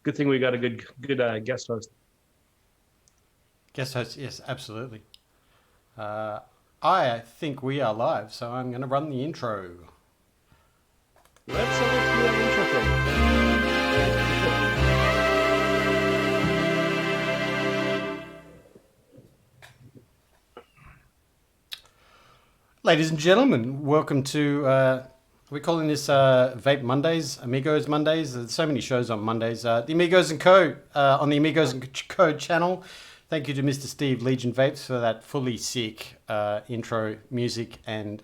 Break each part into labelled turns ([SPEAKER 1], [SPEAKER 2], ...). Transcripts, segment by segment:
[SPEAKER 1] Good thing we got a good guest host.
[SPEAKER 2] Guest host, yes, absolutely. I think we are live, so I'm going to run the intro.
[SPEAKER 1] Let's do that intro thing.
[SPEAKER 2] Ladies and gentlemen, welcome to, we're calling this Vape Mondays, Amigos Mondays. There's so many shows on Mondays. The Amigos & Co. On the Amigos & Co. channel. Thank you to Mr. Steve Legion Vapes for that fully sick intro music and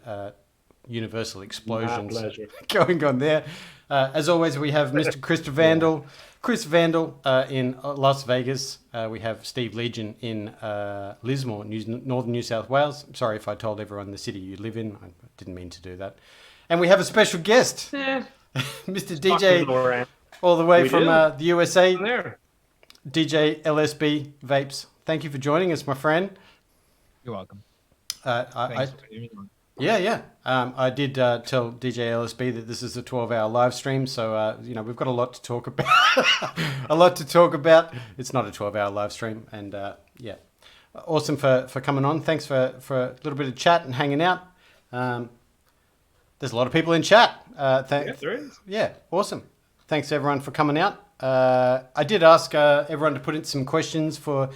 [SPEAKER 2] universal explosions going on there. As always, we have Mr. Chris Vandal. Chris Vandal in Las Vegas. We have Steve Legion in Lismore, northern New South Wales. I'm sorry if I told everyone the city you live in. I didn't mean to do that. And we have a special guest, Mr. DJ, all the way from the USA, DJLsb Vapes. Thank you for joining us, my friend.
[SPEAKER 3] You're welcome.
[SPEAKER 2] Thanks for having me on. Yeah. I did tell DJLsb that this is a 12-hour live stream, so we've got a lot to talk about. It's not a 12-hour live stream, and awesome for coming on. Thanks for a little bit of chat and hanging out. There's a lot of people in chat.
[SPEAKER 1] Yes, there is.
[SPEAKER 2] Yeah, awesome. Thanks everyone for coming out. I did ask everyone to put in some questions for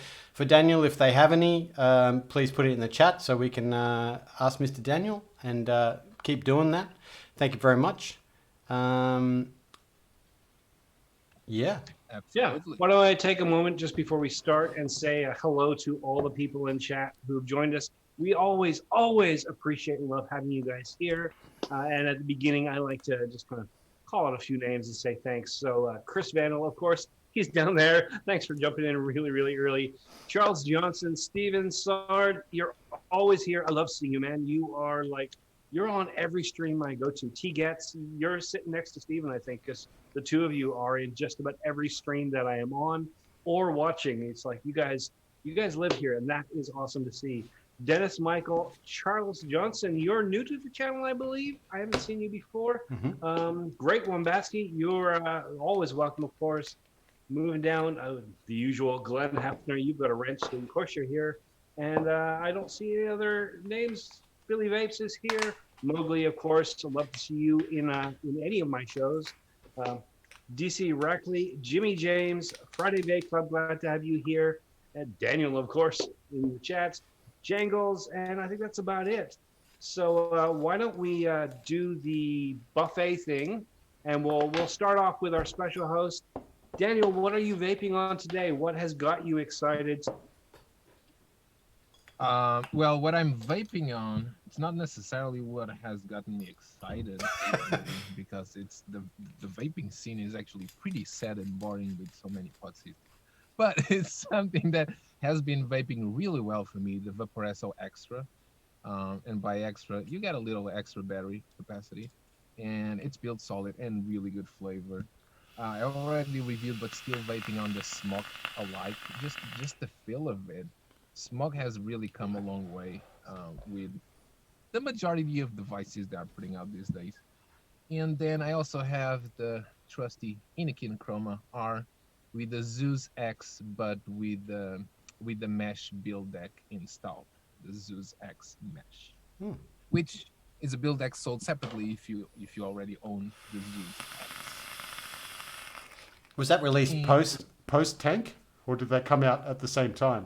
[SPEAKER 2] Daniel if they have any. Please put it in the chat so we can ask Mr. Daniel, and keep doing that. Thank you very much.
[SPEAKER 1] Absolutely. Why don't I take a moment just before we start and say hello to all the people in chat who have joined us. We always appreciate and love having you guys here. And at the beginning, I like to just kind of call out a few names and say thanks. So Chris Vandal, of course, he's down there. Thanks for jumping in really, really early. Charles Johnson, Steven Sard, you're always here. I love seeing you, man. You're on every stream I go to. T-Gets, you're sitting next to Steven, I think, because the two of you are in just about every stream that I am on or watching. It's like you guys live here, and that is awesome to see. Dennis Michael, Charles Johnson, you're new to the channel, I believe. I haven't seen you before. Mm-hmm. Great Wambaski, you're always welcome, of course. Moving down, the usual Glenn Hefner, you've got a wrench, so of course you're here. And I don't see any other names. Billy Vapes is here. Mowgli, of course, I'd love to see you in any of my shows. DC Reckley, Jimmy James, Friday Vape Club, glad to have you here. And Daniel, of course, in the chats. Jangles, and I think that's about it. So why don't we do the buffet thing, and we'll start off with our special host. Daniel, what are you vaping on today? What has got you excited?
[SPEAKER 3] Well, what I'm vaping on, it's not necessarily what has gotten me excited, because it's the vaping scene is actually pretty sad and boring with so many potsies. But it's something that has been vaping really well for me, the Vaporesso Extra. And by extra, you get a little extra battery capacity, and it's built solid and really good flavor. I already reviewed, but still vaping on the Smog alike. Just the feel of it. Smog has really come a long way with the majority of devices that are putting out these days. And then I also have the trusty Inikin Chroma R with the Zeus X, but with the mesh build deck installed, the Zeus X mesh, which is a build deck sold separately if you already own the Zeus X.
[SPEAKER 2] Was that released post tank, or did that come out at the same time?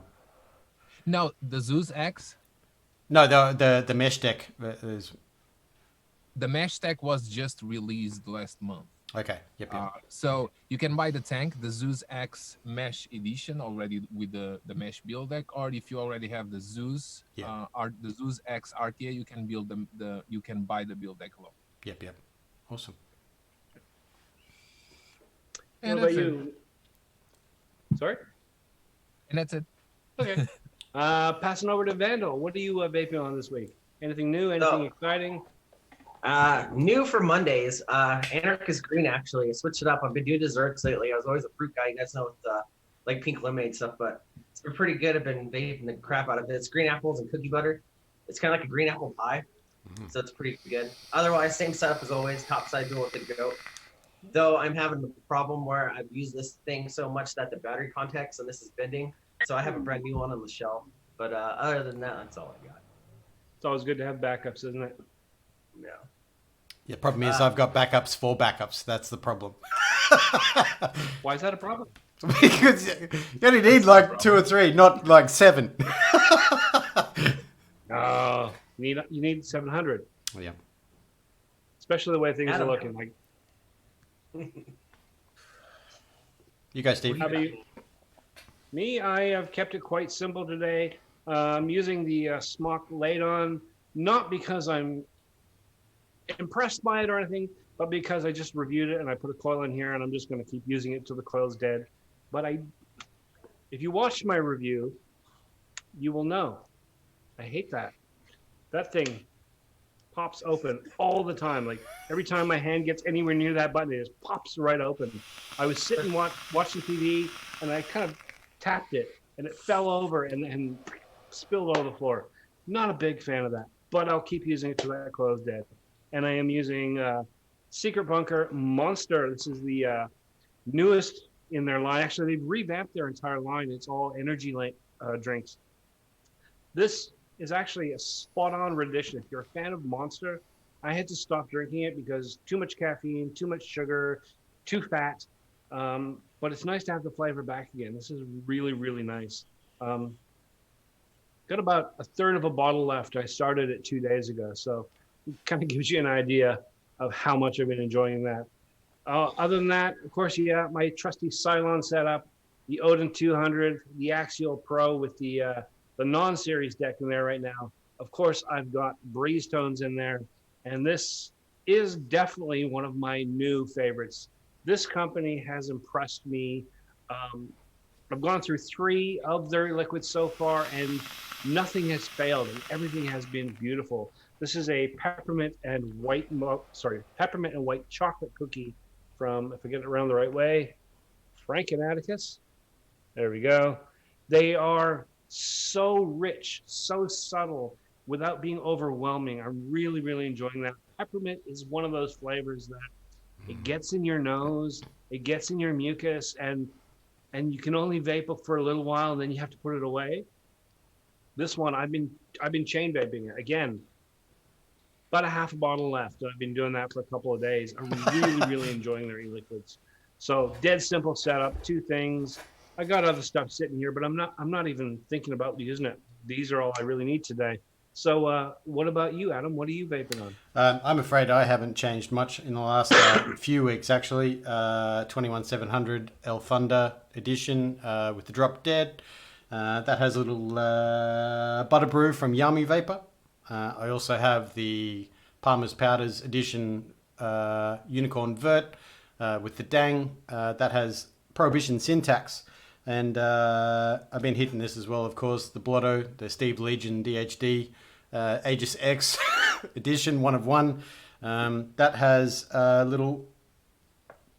[SPEAKER 3] No, the Zeus X.
[SPEAKER 2] No, the mesh deck.
[SPEAKER 3] The mesh deck was just released last month.
[SPEAKER 2] Okay. Yep.
[SPEAKER 3] So you can buy the tank, the Zeus X Mesh Edition, already with the mesh build deck, or if you already have the Zeus, the Zeus X RTA, you can build you can buy the build deck alone.
[SPEAKER 2] Yep. Awesome.
[SPEAKER 1] And what about you? Sorry.
[SPEAKER 3] And that's it.
[SPEAKER 1] Okay. Passing over to Vandal. What are you vaping on this week? Anything new? Anything exciting?
[SPEAKER 4] New for Mondays, Anarchist Green, actually. I switched it up. I've been doing desserts lately. I was always a fruit guy, you guys know, with like pink lemonade stuff, but it's been pretty good. I've been vaping the crap out of it. It's green apples and cookie butter. It's kind of like a green apple pie, so it's pretty good. Otherwise, same setup as always, topside dual with the goat. Though I'm having a problem where I've used this thing so much that the battery contacts and this is bending. So I have a brand new one on the shelf. But other than that, that's all I got.
[SPEAKER 1] It's always good to have backups, isn't it?
[SPEAKER 4] Yeah.
[SPEAKER 2] The problem is I've got backups for backups. That's the problem.
[SPEAKER 1] Why is that a problem?
[SPEAKER 2] Because you only need like 2 or 3, not like 7.
[SPEAKER 1] Oh, you need 700,
[SPEAKER 2] Yeah.
[SPEAKER 1] especially the way things are
[SPEAKER 4] Adam.
[SPEAKER 1] looking. Like,
[SPEAKER 2] You go, Steve.
[SPEAKER 1] how about you? Me, I have kept it quite simple today. I'm using the Smock Ladon, not because I'm impressed by it or anything, but because I just reviewed it and I put a coil in here and I'm just going to keep using it till the coil's dead. But if you watched my review, you will know I hate that. That thing pops open all the time. Like every time my hand gets anywhere near that button, it just pops right open. I was sitting watching TV and I kind of tapped it and it fell over and spilled all over the floor. Not a big fan of that, but I'll keep using it till that coil's dead. And I am using Secret Bunker Monster. This is the newest in their line. Actually, they've revamped their entire line. It's all energy drinks. This is actually a spot-on rendition. If you're a fan of Monster, I had to stop drinking it because too much caffeine, too much sugar, too fat. But it's nice to have the flavor back again. This is really, really nice. Got about a third of a bottle left. I started it 2 days ago, so it kind of gives you an idea of how much I've been enjoying that. Other than that, of course, yeah, my trusty Cylon setup, the Odin 200, the Axial Pro with the non-series deck in there right now. Of course, I've got Breeze Tones in there, and this is definitely one of my new favorites. This company has impressed me. I've gone through 3 of their liquids so far, and nothing has failed, and everything has been beautiful. This is a peppermint and white chocolate cookie from, if I get it around the right way, Frank and Atticus. There we go. They are so rich, so subtle, without being overwhelming. I'm really, really enjoying that. Peppermint is one of those flavors that it gets in your nose, it gets in your mucus, and you can only vape it for a little while, and then you have to put it away. This one, I've been chain vaping it again. About a half a bottle left. I've been doing that for a couple of days. I'm really, really enjoying their e-liquids. So dead simple setup. 2 things. I got other stuff sitting here, but I'm not even thinking about using it. These are all I really need today. So what about you, Adam? What are you vaping on?
[SPEAKER 2] I'm afraid I haven't changed much in the last few weeks, actually. 21700 El Thunder edition with the Drop Dead. That has a little butter brew from Yummy Vapor. I also have the Palmer's Powders edition Unicorn Vert with the Dang. That has Prohibition Syntax. And I've been hitting this as well, of course, the Blotto, the Steve Legion DHD Aegis X edition, 1 of 1. That has a little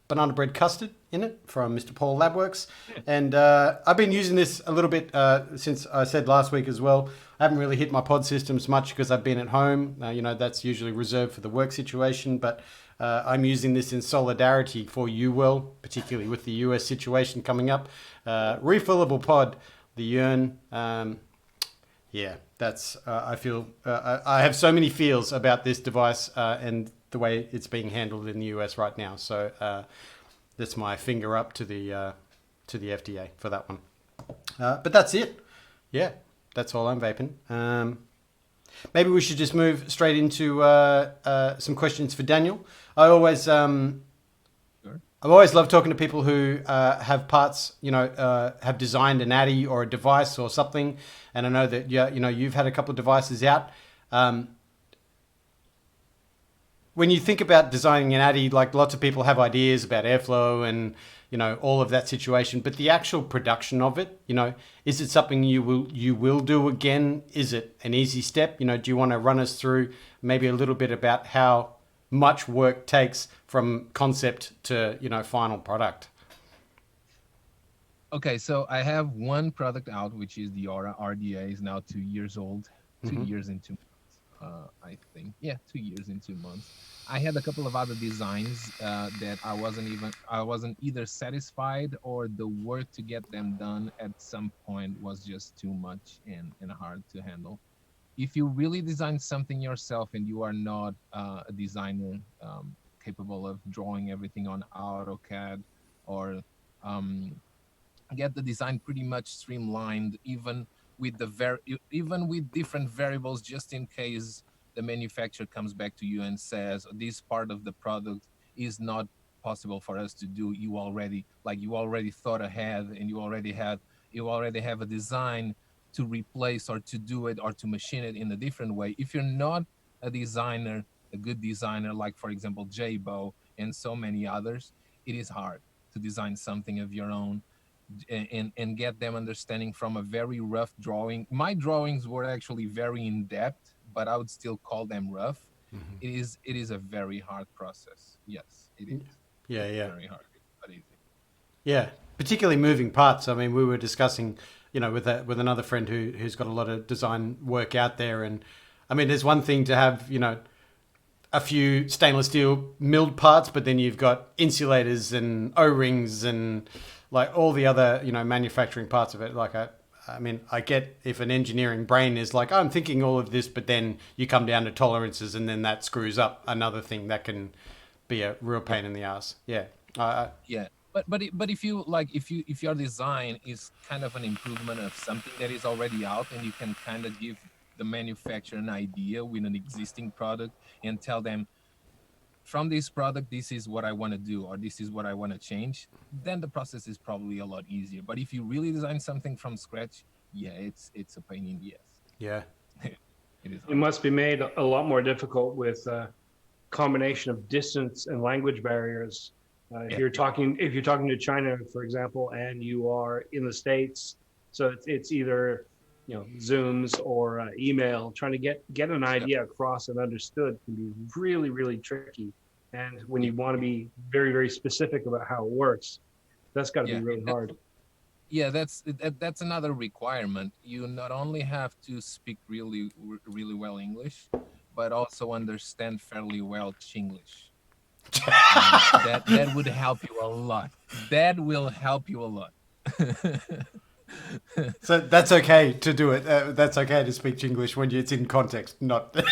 [SPEAKER 2] banana bread custard in it from Mr. Paul Labworks. And I've been using this a little bit since I said last week as well. I haven't really hit my pod systems much because I've been at home. That's usually reserved for the work situation, but I'm using this in solidarity for you, Will, particularly with the US situation coming up. Refillable pod, the Yearn. That's, I feel, I have so many feels about this device and the way it's being handled in the US right now. So that's my finger up to the FDA for that one. But that's it. Yeah, that's all I'm vaping. Maybe we should just move straight into some questions for Daniel. I've always loved talking to people who have parts, have designed an Addy or a device or something. And I know that you've had a couple of devices out. When you think about designing an Addy, like lots of people have ideas about airflow and all of that situation, but the actual production of it, is it something you will do again? Is it an easy step? Do you want to run us through maybe a little bit about how much work takes from concept to final product?
[SPEAKER 3] Okay, so I have one product out, which is the Aura RDA. Is now 2 years old, 2 years and 2 months. I think. Yeah, 2 years and 2 months. I had a couple of other designs that I wasn't either satisfied, or the work to get them done at some point was just too much and hard to handle. If you really design something yourself and you are not a designer capable of drawing everything on AutoCAD, or um, get the design pretty much streamlined, even with even with different variables, just in case the manufacturer comes back to you and says this part of the product is not possible for us to do. You already thought ahead, and you already have a design to replace or to do it or to machine it in a different way. If you're not a designer, a good designer, like for example Jbo and so many others, it is hard to design something of your own, and get them understanding from a very rough drawing. My drawings were actually very in depth, but I would still call them rough. It is a very hard process. Yes, it is.
[SPEAKER 2] Yeah,
[SPEAKER 3] It's
[SPEAKER 2] yeah.
[SPEAKER 3] very hard. It's not easy.
[SPEAKER 2] Yeah, particularly moving parts. I mean, we were discussing, with another friend who's got a lot of design work out there, and I mean, there's one thing to have, a few stainless steel milled parts, but then you've got insulators and O-rings and like all the other, manufacturing parts of it. Like I mean, I get if an engineering brain is like, oh, I'm thinking all of this, but then you come down to tolerances, and then that screws up another thing that can be a real pain in the ass. Yeah.
[SPEAKER 3] Yeah, but if you like, if your design is kind of an improvement of something that is already out, and you can kind of give the manufacturer an idea with an existing product and tell them, from this product, this is what I want to do, or this is what I want to change, then the process is probably a lot easier. But if you really design something from scratch, yeah, it's a pain in the ass.
[SPEAKER 2] Yeah.
[SPEAKER 3] It is
[SPEAKER 1] It
[SPEAKER 3] hard.
[SPEAKER 1] must be made a lot more difficult with combination of distance and language barriers.
[SPEAKER 3] Yeah,
[SPEAKER 1] If you're talking to China, for example, and you are in the States, so it's either Zooms or email. Trying to get an
[SPEAKER 3] yeah,
[SPEAKER 1] idea across and understood can be really really tricky. And when
[SPEAKER 3] yeah,
[SPEAKER 1] you want to be very very specific about how it works, that's got to be
[SPEAKER 3] yeah.
[SPEAKER 1] really hard.
[SPEAKER 3] Yeah, that's another requirement. You not only have to speak really well English, but also understand fairly well Chinglish. That would help you a lot. That will help you a lot.
[SPEAKER 2] So that's okay to do it. That's okay to speak English when it's in context, not.
[SPEAKER 3] Yeah.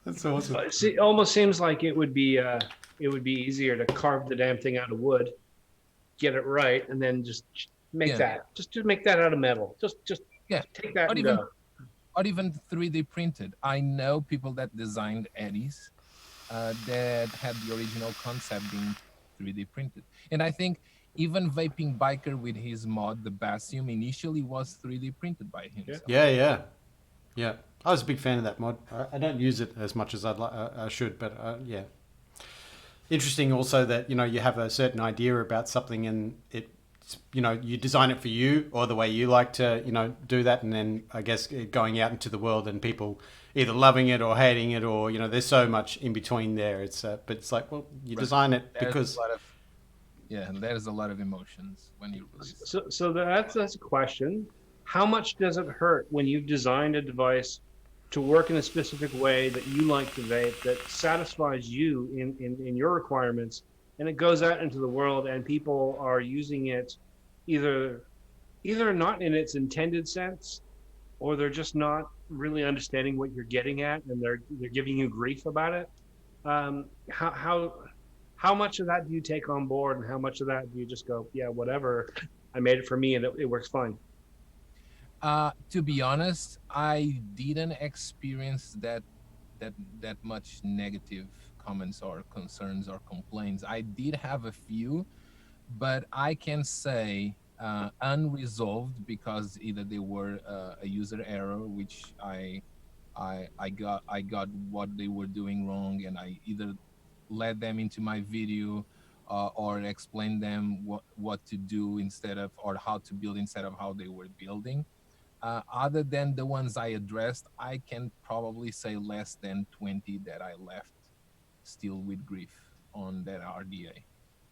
[SPEAKER 2] That's awesome.
[SPEAKER 1] It almost seems like it would be easier to carve the damn thing out of wood, get it right, and then just make
[SPEAKER 3] Yeah,
[SPEAKER 1] that just make that out of metal. Just
[SPEAKER 3] yeah.
[SPEAKER 1] take that
[SPEAKER 3] Or
[SPEAKER 1] and
[SPEAKER 3] even
[SPEAKER 1] go.
[SPEAKER 3] or even 3D printed. I know people that designed Eddies that had the original concept being 3D printed. And I think even Vaping Biker with his mod, the Basium, initially was 3D printed by himself.
[SPEAKER 2] Yeah, yeah, yeah. I was a big fan of that mod. I don't use it as much as I should, but yeah. Interesting also that you have a certain idea about something, and you design it for you or the way you like to do that, and then I guess going out into the world and people either loving it or hating it, or there's so much in between there. But it's like, well, you
[SPEAKER 3] Right.
[SPEAKER 2] design it
[SPEAKER 3] There's
[SPEAKER 2] because
[SPEAKER 3] a lot of Yeah, and there's a lot of emotions when you release.
[SPEAKER 1] So that's a question. How much does it hurt when you've designed a device to work in a specific way that you like to vape, that satisfies you in your requirements, and it goes out into the world and people are using it either not in its intended sense, or they're just not really understanding what you're getting at, and they're giving you grief about it. Um, how how how much of that do you take on board, and how much of that do you just go, yeah, whatever, I made it for me and it works fine?
[SPEAKER 3] To be honest, I didn't experience that that much negative comments or concerns or complaints. I did have a few, but I can say unresolved, because either they were a user error, which I got what they were doing wrong, and I either led them into my video, or explained them what to do instead of, or how to build instead of how they were building. Other than the ones I addressed, I can probably say less than 20 that I left still with grief on that RDA.
[SPEAKER 1] Hmm,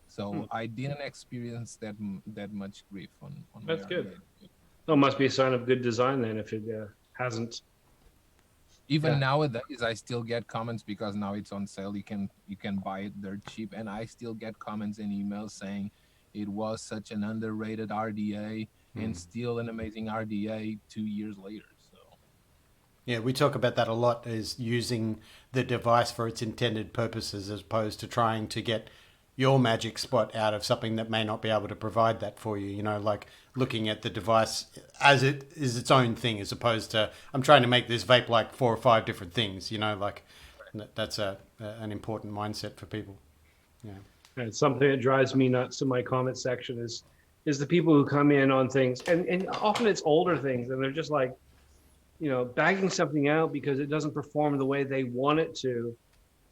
[SPEAKER 3] So I didn't experience that much grief on my
[SPEAKER 1] that's good.
[SPEAKER 3] RDA.
[SPEAKER 1] So it must be a sign of good design then if it hasn't.
[SPEAKER 3] Even
[SPEAKER 1] Yeah.
[SPEAKER 3] nowadays, I still get comments because now it's on sale. You can buy it dirt cheap, and I still get comments and emails saying it was such an underrated RDA and still an amazing RDA 2 years later. So
[SPEAKER 2] Yeah, we talk about that a lot, is using the device for its intended purposes as opposed to trying to get your magic spot out of something that may not be able to provide that for you. You know, like looking at the device as it is its own thing, as opposed to I'm trying to make this vape like 4 or 5 different things. You know, like that's an important mindset for people. Yeah.
[SPEAKER 1] And something that drives me nuts in my comment section is the people who come in on things, and often it's older things, and they're just like, bagging something out because it doesn't perform the way they want it to,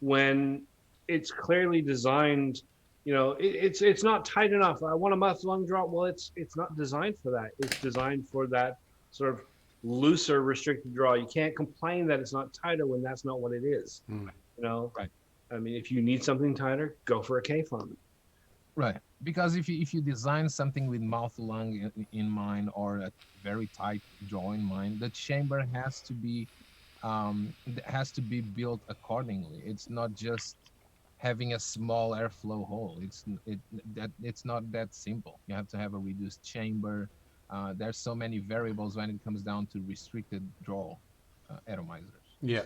[SPEAKER 1] when it's clearly designed. It's not tight enough. I want a mouth lung drop. Well, it's not designed for that. It's designed for that sort of looser restricted draw. You can't complain that it's not tighter when that's not what it is.
[SPEAKER 3] Right.
[SPEAKER 1] I mean, if you need something tighter, go for a K-foam.
[SPEAKER 3] right, because if you design something with mouth lung in mind or a very tight draw in mind, the chamber has to be built accordingly. It's not just having a small airflow hole. It's not that simple. You have to have a reduced chamber. There's so many variables when it comes down to restricted draw atomizers.
[SPEAKER 2] Yeah.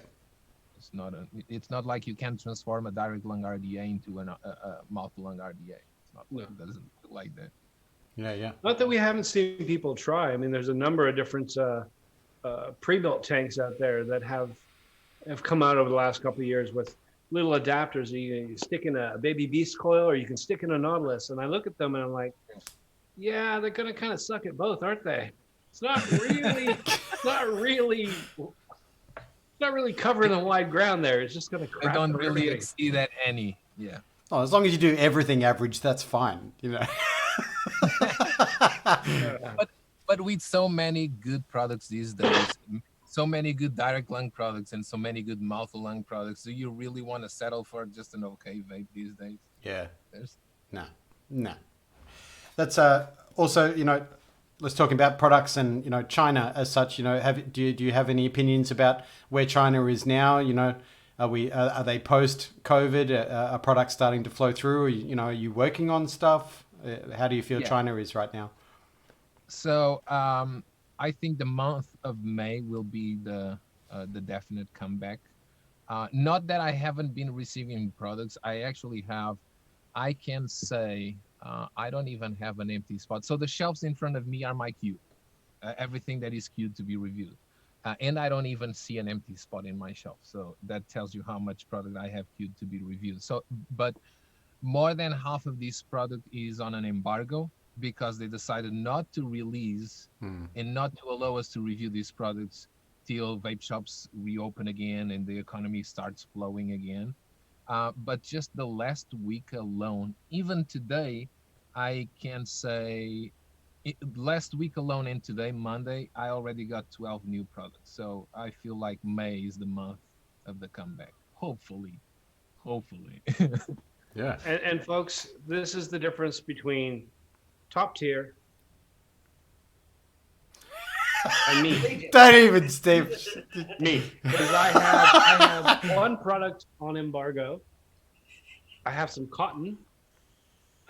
[SPEAKER 3] It's not like you can transform a direct lung RDA into a mouth lung RDA. It doesn't look like that.
[SPEAKER 2] Yeah.
[SPEAKER 1] Not that we haven't seen people try. I mean, there's a number of different pre-built tanks out there that have come out over the last couple of years with little adapters. You stick in a baby beast coil, or you can stick in a Nautilus. And I look at them and I'm like, yeah, they're gonna kind of suck at both, aren't they? It's not really covering a wide ground there. It's just gonna
[SPEAKER 3] They
[SPEAKER 1] crap.
[SPEAKER 3] don't
[SPEAKER 1] on
[SPEAKER 3] really
[SPEAKER 1] everything.
[SPEAKER 3] exceed that any. Yeah.
[SPEAKER 2] Oh, as long as you do everything average, that's fine. You know.
[SPEAKER 3] But with so many good products these days, so many good direct lung products and so many good mouth lung products, do you really want to settle for just an okay vape these days?
[SPEAKER 2] Yeah.
[SPEAKER 3] There's
[SPEAKER 2] No. That's also, let's talk about products and, China as such. Do you have any opinions about where China is now? Are they post COVID? Are products starting to flow through? Or, are you working on stuff? How do you feel China is right now?
[SPEAKER 3] So I think the month of May will be the definite comeback. Not that I haven't been receiving products. I actually have. I can say I don't even have an empty spot. So the shelves in front of me are my queue. Everything that is queued to be reviewed. And I don't even see an empty spot in my shelf. So that tells you how much product I have queued to be reviewed. So, but more than half of this product is on an embargo because they decided not to release and not to allow us to review these products till vape shops reopen again and the economy starts flowing again. But just the last week alone, even today, I can say last week alone and today, Monday, I already got 12 new products. So I feel like May is the month of the comeback. Hopefully.
[SPEAKER 2] Yeah.
[SPEAKER 1] And folks, this is the difference between top tier and me.
[SPEAKER 2] Don't even, Steve.
[SPEAKER 1] Me, because I have one product on embargo. I have some cotton.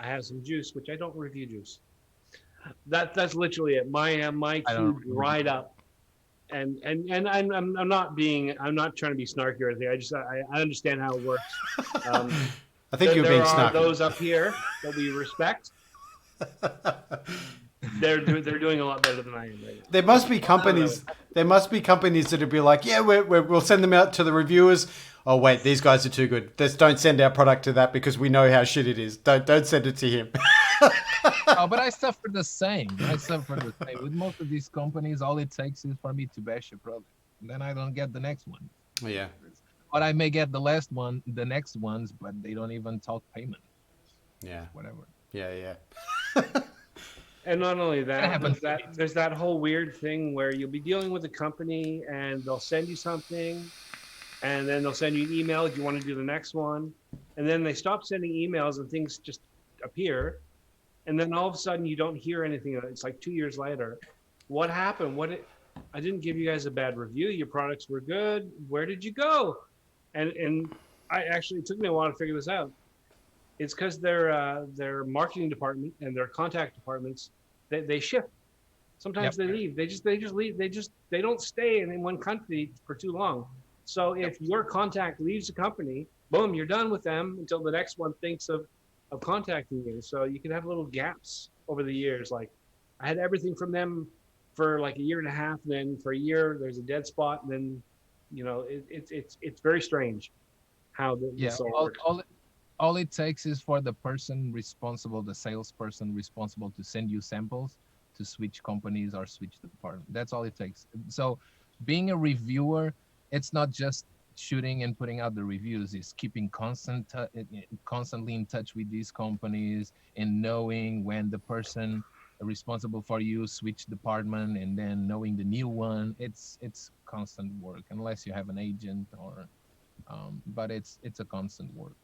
[SPEAKER 1] I have some juice, which I don't review juice. That's literally it. My queue dried up, and I'm not trying to be snarky or anything. I understand how it works.
[SPEAKER 2] I think you're being
[SPEAKER 1] snarky. There are
[SPEAKER 2] snarky.
[SPEAKER 1] those up here that we respect. They're doing a lot better than I am right now.
[SPEAKER 2] There must be companies. There must be companies that would be like, yeah, we'll send them out to the reviewers. Oh wait, these guys are too good. Let's don't send our product to that because we know how shit it is. Don't send it to him.
[SPEAKER 3] Oh, but I suffer the same. With most of these companies, all it takes is for me to bash a product. Then I don't get the next one.
[SPEAKER 2] Yeah.
[SPEAKER 3] But I may get the next ones, but they don't even talk payment.
[SPEAKER 2] Yeah.
[SPEAKER 3] Whatever.
[SPEAKER 2] Yeah.
[SPEAKER 1] And not only that,
[SPEAKER 3] happens.
[SPEAKER 1] there's that whole weird thing where you'll be dealing with a company and they'll send you something, and then they'll send you an email if you want to do the next one, and then they stop sending emails and things just appear, and then all of a sudden you don't hear anything. It's like 2 years later. What happened? I didn't give you guys a bad review. Your products were good. Where did you go? And I actually, it took me a while to figure this out. It's because their marketing department and their contact departments, they shift. Sometimes they leave. They just leave. They don't stay in one country for too long. So if your contact leaves the company, boom, you're done with them until the next one thinks of contacting you. So you can have little gaps over the years. Like I had everything from them for like a year and a half. Then for a year, there's a dead spot. And then, it's very strange how this all works.
[SPEAKER 3] All it takes is for the person responsible, the salesperson responsible to send you samples to switch companies or switch department. That's all it takes. So being a reviewer, it's not just shooting and putting out the reviews, it's keeping constantly in touch with these companies and knowing when the person responsible for you switch department and then knowing the new one. It's constant work unless you have an agent or but it's a constant work.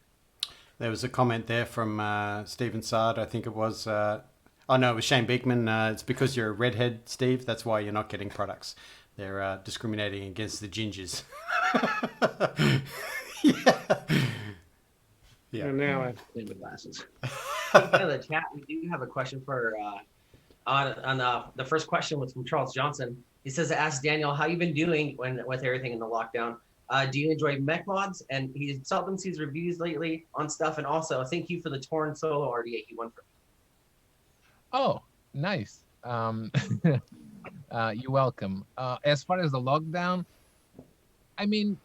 [SPEAKER 2] There was a comment there from Stephen Sard, I think it was. Oh, no, it was Shane Beekman. It's because you're a redhead, Steve. That's why you're not getting products. They're discriminating against the gingers. Yeah.
[SPEAKER 1] And now I have to clean the glasses.
[SPEAKER 4] In the chat, we do have a question for on the first question was from Charles Johnson. He says, "Ask Daniel how you've been doing with everything in the lockdown. Do you enjoy mech mods?" And he seldom sees reviews lately on stuff. And also, thank you for the Torn Solo RD8 he won for me.
[SPEAKER 3] Oh, nice. You're welcome. As far as the lockdown, I mean,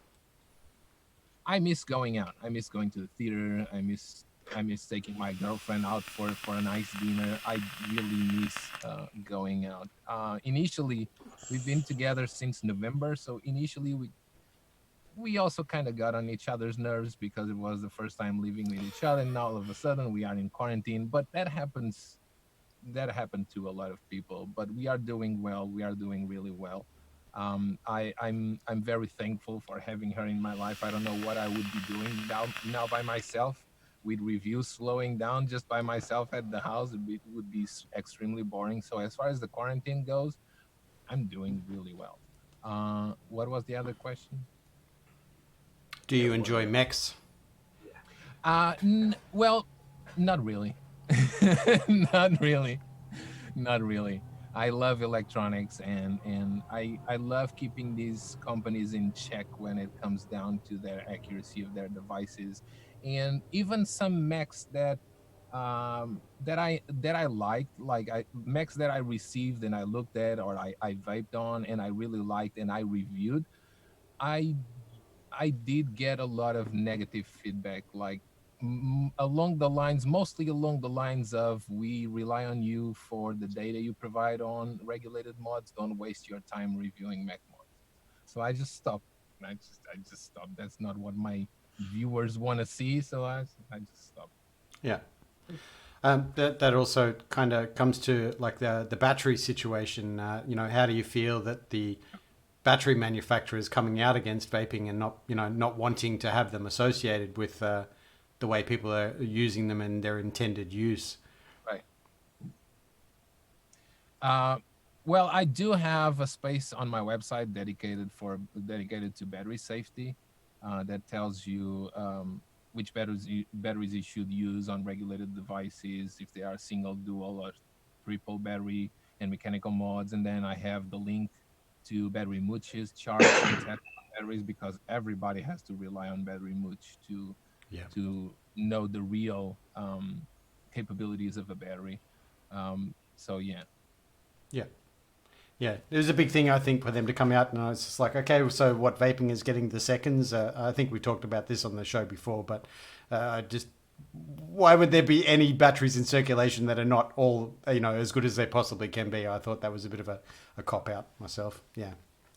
[SPEAKER 3] I miss going out. I miss going to the theater. I miss taking my girlfriend out for a nice dinner. I really miss going out. Initially, we've been together since November, so initially we also kind of got on each other's nerves because it was the first time living with each other, and now all of a sudden we are in quarantine. But that happened to a lot of people. But we are doing well. We are doing really well. I'm very thankful for having her in my life. I don't know what I would be doing now by myself, with reviews slowing down just by myself at the house. It would be extremely boring. So as far as the quarantine goes, I'm doing really well. What was the other question?
[SPEAKER 2] Do you enjoy mechs?
[SPEAKER 3] Well, not really. Not really. I love electronics, and I love keeping these companies in check when it comes down to their accuracy of their devices, and even some mechs that I liked, like mechs that I received and I looked at or I vaped on and I really liked and I reviewed. I did get a lot of negative feedback, like mostly along the lines of, we rely on you for the data you provide on regulated mods. Don't waste your time reviewing Mac mods. So I just stopped. I just stopped. That's not what my viewers want to see. So I just stopped.
[SPEAKER 2] Yeah. That also kind of comes to like the battery situation. How do you feel that the battery manufacturers coming out against vaping and not wanting to have them associated with the way people are using them and their intended use?
[SPEAKER 3] Right. Well, I do have a space on my website dedicated to battery safety, that tells you which batteries you should use on regulated devices, if they are single, dual, or triple battery and mechanical mods. And then I have the link to battery mooches, charge and test batteries, because everybody has to rely on battery mooch to know the real capabilities of a battery. So yeah.
[SPEAKER 2] It was a big thing, I think, for them to come out, and I was just like, okay, so what, vaping is getting the seconds? I think we talked about this on the show before, but why would there be any batteries in circulation that are not all, as good as they possibly can be? I thought that was a bit of a cop-out myself. Yeah.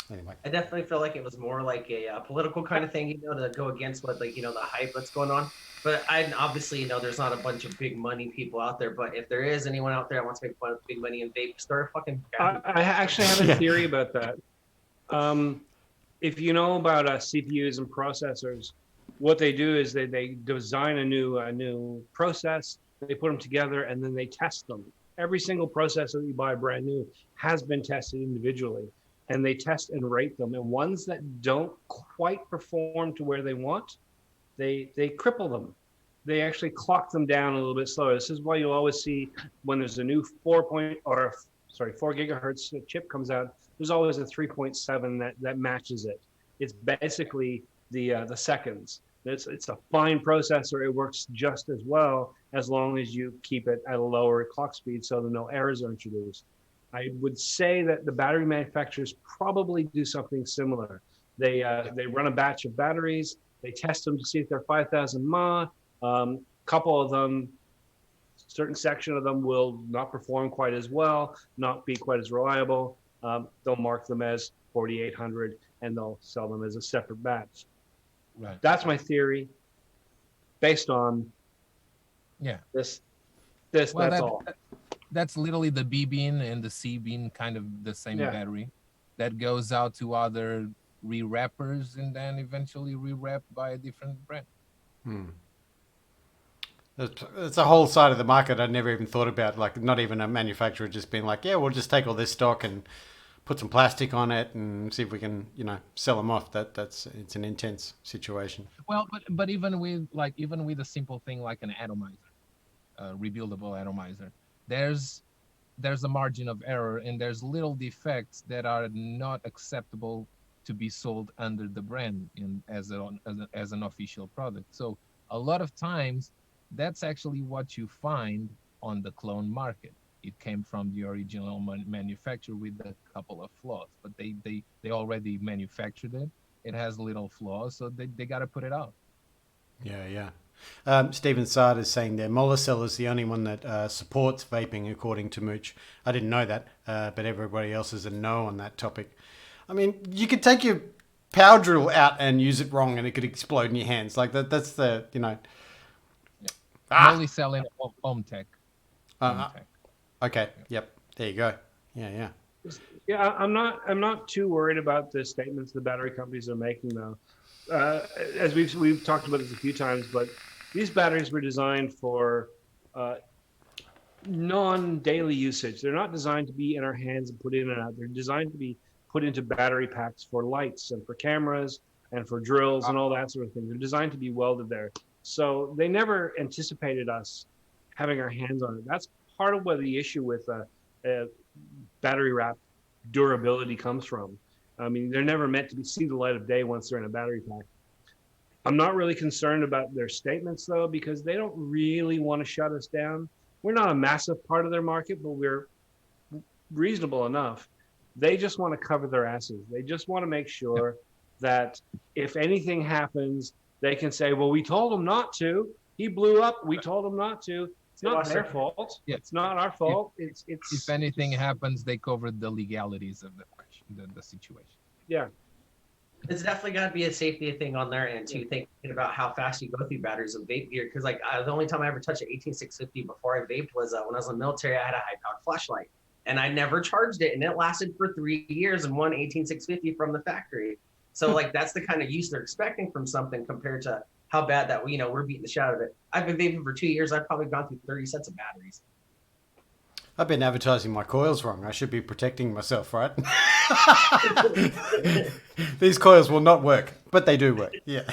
[SPEAKER 2] Anyway.
[SPEAKER 4] I definitely feel like it was more like a political kind of thing, to go against what, the hype that's going on. But obviously, there's not a bunch of big money people out there. But if there is anyone out there that wants to make big money in vape, start fucking.
[SPEAKER 1] I actually have a theory about that. If you know about CPUs and processors, what they do is they design a new process, they put them together, and then they test them. Every single processor that you buy brand new has been tested individually. and they test and rate them. And ones that don't quite perform to where they want, they cripple them. They actually clock them down a little bit slower. This is why you'll always see when there's a new 4 gigahertz chip comes out, there's always a 3.7 that matches it. It's basically the seconds. It's a fine processor. It works just as well as long as you keep it at a lower clock speed so that no errors are introduced. I would say that the battery manufacturers probably do something similar. They run a batch of batteries. They test them to see if they're 5,000 mAh. Couple of them, certain section of them will not perform quite as well, not be quite as reliable. They'll mark them as 4,800 and they'll sell them as a separate batch.
[SPEAKER 3] Right.
[SPEAKER 1] That's my theory based on this, that's all.
[SPEAKER 3] That's literally the B bean and the C bean, kind of the same battery that goes out to other re-wrappers and then eventually re-wrapped by a different brand.
[SPEAKER 2] It's a whole side of the market I never even thought about. Like, not even a manufacturer just being like, yeah, we'll just take all this stock and put some plastic on it and see if we can, sell them off. It's an intense situation.
[SPEAKER 3] Well, but even with a simple thing like an atomizer, rebuildable atomizer, there's a margin of error and there's little defects that are not acceptable to be sold under the brand as an official product. So a lot of times that's actually what you find on the clone market. It came from the original manufacturer with a couple of flaws, but they already manufactured it. It has little flaws, so they got to put it out.
[SPEAKER 2] Yeah. Stephen Sard is saying there, Molicel is the only one that supports vaping, according to Mooch. I didn't know that, but everybody else is a no on that topic. I mean, you could take your power drill out and use it wrong and it could explode in your hands. Like that's the,
[SPEAKER 3] Molicel in Omtech.
[SPEAKER 2] Okay. Yep. There you go. Yeah.
[SPEAKER 1] Yeah, I'm not too worried about the statements the battery companies are making though. As we've talked about this a few times, but these batteries were designed for non-daily usage. They're not designed to be in our hands and put in and out. They're designed to be put into battery packs for lights and for cameras and for drills and all that sort of thing. They're designed to be welded there. So they never anticipated us having our hands on it. That's part of where the issue with battery wrap durability comes from. I mean, they're never meant to see the light of day once they're in a battery pack. I'm not really concerned about their statements though, because they don't really want to shut us down. We're not a massive part of their market, but we're reasonable enough. They just want to cover their asses. They just want to make sure that if anything happens, they can say, well, we told him not to. He blew up. We told him not to. It's not their fault.
[SPEAKER 3] Yeah.
[SPEAKER 1] It's not our fault. It's
[SPEAKER 3] if anything happens, they covered the legalities of the situation.
[SPEAKER 1] Yeah.
[SPEAKER 4] It's definitely got to be a safety thing on their end too, thinking about how fast you go through batteries of vape gear. Because the only time I ever touched an 18650 before I vaped was when I was in the military. I had a high-powered flashlight, and I never charged it, and it lasted for 3 years and one 18650 from the factory. So that's the kind of use they're expecting from something compared to how bad that we're beating the shit out of it. I've been vaping for 2 years. I've probably gone through 30 sets of batteries.
[SPEAKER 2] I've been advertising my coils wrong. I should be protecting myself, right? These coils will not work, but they do work. Yeah.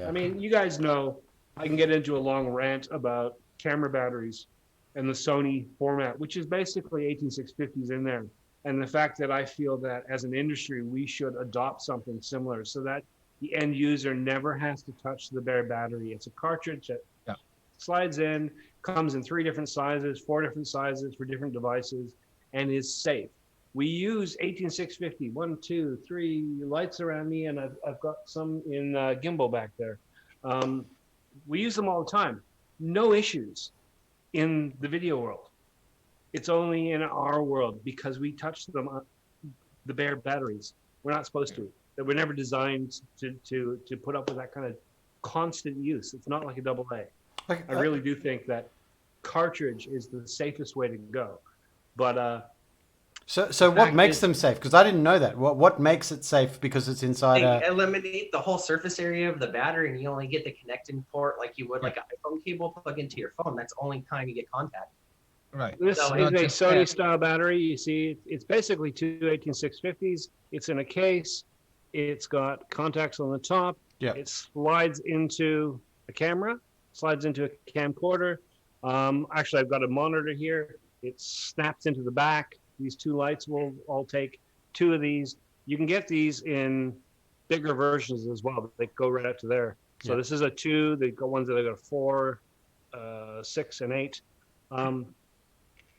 [SPEAKER 1] I mean, you guys know I can get into a long rant about camera batteries and the Sony format, which is basically 18650s in there. And the fact that I feel that as an industry, we should adopt something similar so that the end user never has to touch the bare battery. It's a cartridge that slides in, comes in 3 different sizes, 4 different sizes for different devices, and is safe. We use 18650, 1, 2, 3 lights around me, and I've got some in gimbal back there. We use them all the time. No issues in the video world. It's only in our world because we touch them, the bare batteries. We're not supposed to. That we're never designed to put up with that kind of constant use. It's not like a AA. I really do think that cartridge is the safest way to go. But
[SPEAKER 2] so what makes them safe? Because I didn't know that. What makes it safe? Because it's inside
[SPEAKER 4] they eliminate the whole surface area of the battery, and you only get the connecting port like you would like an iPhone cable plug into your phone. That's the only time you get contact.
[SPEAKER 3] Right.
[SPEAKER 1] This
[SPEAKER 4] So
[SPEAKER 1] is a
[SPEAKER 3] just
[SPEAKER 1] Sony
[SPEAKER 3] add-
[SPEAKER 1] style battery. You see, it's basically two 18650s. It's in a case. It's got contacts on the top.
[SPEAKER 2] Yeah.
[SPEAKER 1] It slides into a camera, slides into a camcorder. Actually, I've got a monitor here. It snaps into the back. These two lights will all take two of these. You can get these in bigger versions as well. They go right up to there. So
[SPEAKER 2] Yeah.
[SPEAKER 1] this is a 2. They've got ones that have got a 4, 6, and 8.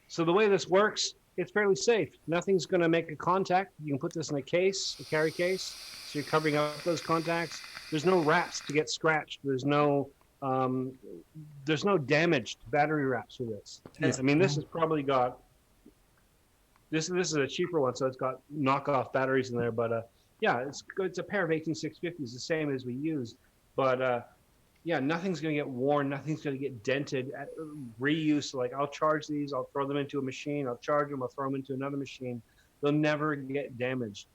[SPEAKER 1] So the way this works, it's fairly safe. Nothing's going to make a contact. You can put this in a case, a carry case, so you're covering up those contacts. There's no wraps to get scratched. There's no damage to battery wraps for this. I mean, this has probably got this is a cheaper one, so it's got knockoff batteries in there. But yeah, it's a pair of 18650s, the same as we use. But yeah, nothing's going to get worn. Nothing's going to get dented. Reuse, like I'll charge these. I'll throw them into a machine. I'll charge them. I'll throw them into another machine. They'll never get damaged.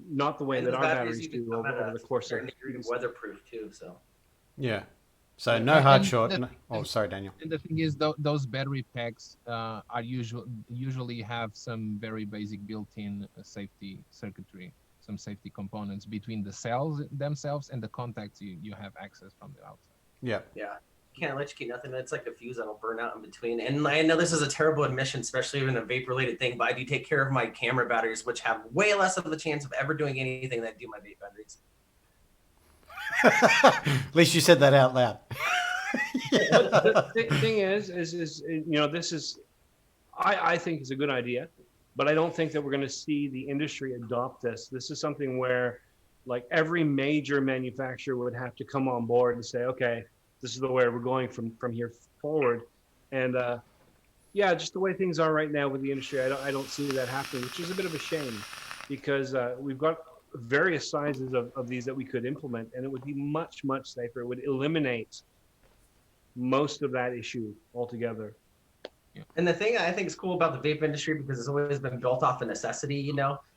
[SPEAKER 1] Not the way
[SPEAKER 4] And
[SPEAKER 1] that
[SPEAKER 4] the
[SPEAKER 1] our batteries do over the course of
[SPEAKER 4] weatherproof too. So
[SPEAKER 2] Yeah. So no hard
[SPEAKER 3] And
[SPEAKER 2] short.
[SPEAKER 3] the-
[SPEAKER 2] No, oh, sorry, Daniel.
[SPEAKER 3] And the thing is, those battery packs are usually have some very basic built-in safety circuitry, some safety components between the cells themselves and the contacts you have access from the outside.
[SPEAKER 2] Yeah.
[SPEAKER 4] yeah, you can't electrocute nothing. It's like a fuse that'll burn out in between. And I know this is a terrible admission, especially in a vape-related thing, but I do take care of my camera batteries, which have way less of the chance of ever doing anything than I do my vape batteries.
[SPEAKER 2] At least you said that out loud.
[SPEAKER 1] The thing is this is, I think is a good idea, but I don't think that we're going to see the industry adopt this. This is something where, like, every major manufacturer would have to come on board and say, okay, this is the way we're going from here forward. And yeah, just the way things are right now with the industry, I don't see that happening, which is a bit of a shame, because we've got various sizes of these that we could implement, and it would be much safer. It would eliminate most of that issue altogether.
[SPEAKER 4] And the thing I think is cool about the vape industry, because it's always been built off of necessity,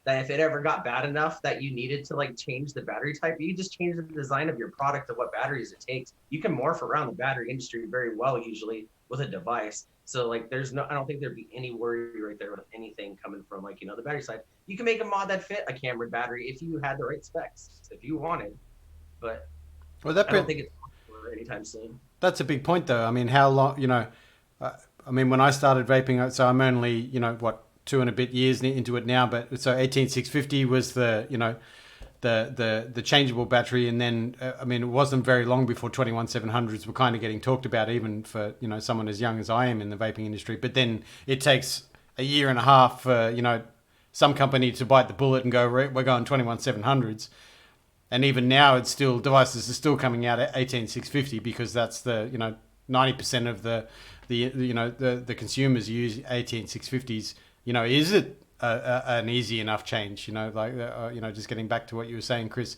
[SPEAKER 4] that if it ever got bad enough that you needed to like change the battery type, you just change the design of your product of what batteries it takes. You can morph around the battery industry very well, usually with a device. So like, I don't think there'd be any worry right there with anything coming from like, the battery side. You can make a mod that fit a camera battery if you had the right specs, if you wanted, but
[SPEAKER 2] Well,
[SPEAKER 4] I don't think it's for anytime soon.
[SPEAKER 2] that's a big point, though. I mean, how long? I mean, when I started vaping, so I'm only 2 and a bit years into it now. But so 18650 was the the changeable battery, and then I mean, it wasn't very long before 21700s were kind of getting talked about, even for someone as young as I am in the vaping industry. But then it takes a year and a half for some company to bite the bullet and go, we're going 21700s. And even now, it's still, devices are still coming out at 18650 because that's the 90% of the consumers use 18650s. Is it an easy enough change? Just getting back to what you were saying, Chris.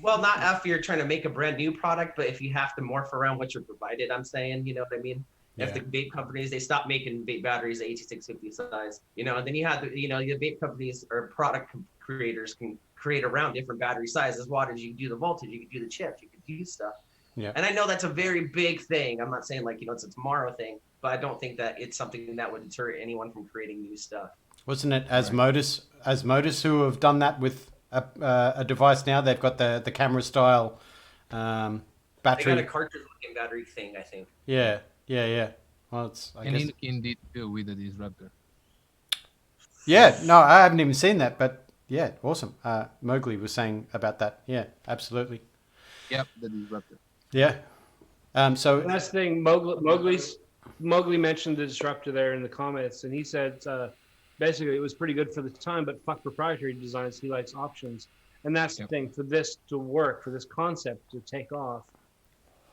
[SPEAKER 4] Well, not if you're trying to make a brand new product, but if you have to morph around what you're provided, I'm saying, you know what I mean? If the vape companies, they stop making vape batteries 8650 size, and then you have the vape companies or product creators can create around different battery sizes, wattage. You can do the voltage, you can do the chips, you can do stuff.
[SPEAKER 2] Yeah.
[SPEAKER 4] And I know that's a very big thing. I'm not saying like it's a tomorrow thing, but I don't think that it's something that would deter anyone from creating new stuff.
[SPEAKER 2] Wasn't it Asmodus who have done that with a device now? They've got the camera style battery.
[SPEAKER 4] They got a cartridge-looking battery thing, I think.
[SPEAKER 2] Yeah. Well, I guess.
[SPEAKER 3] Indeed too with the disruptor.
[SPEAKER 2] Yeah, no, I haven't even seen that, but yeah, awesome. Mowgli was saying about that. Yeah, absolutely.
[SPEAKER 3] Yep, the disruptor.
[SPEAKER 2] Yeah. So
[SPEAKER 1] Last thing, Mowgli mentioned the disruptor there in the comments, and he said basically it was pretty good for the time, but fuck proprietary designs. He likes options, and that's the thing. For this to work, for this concept to take off,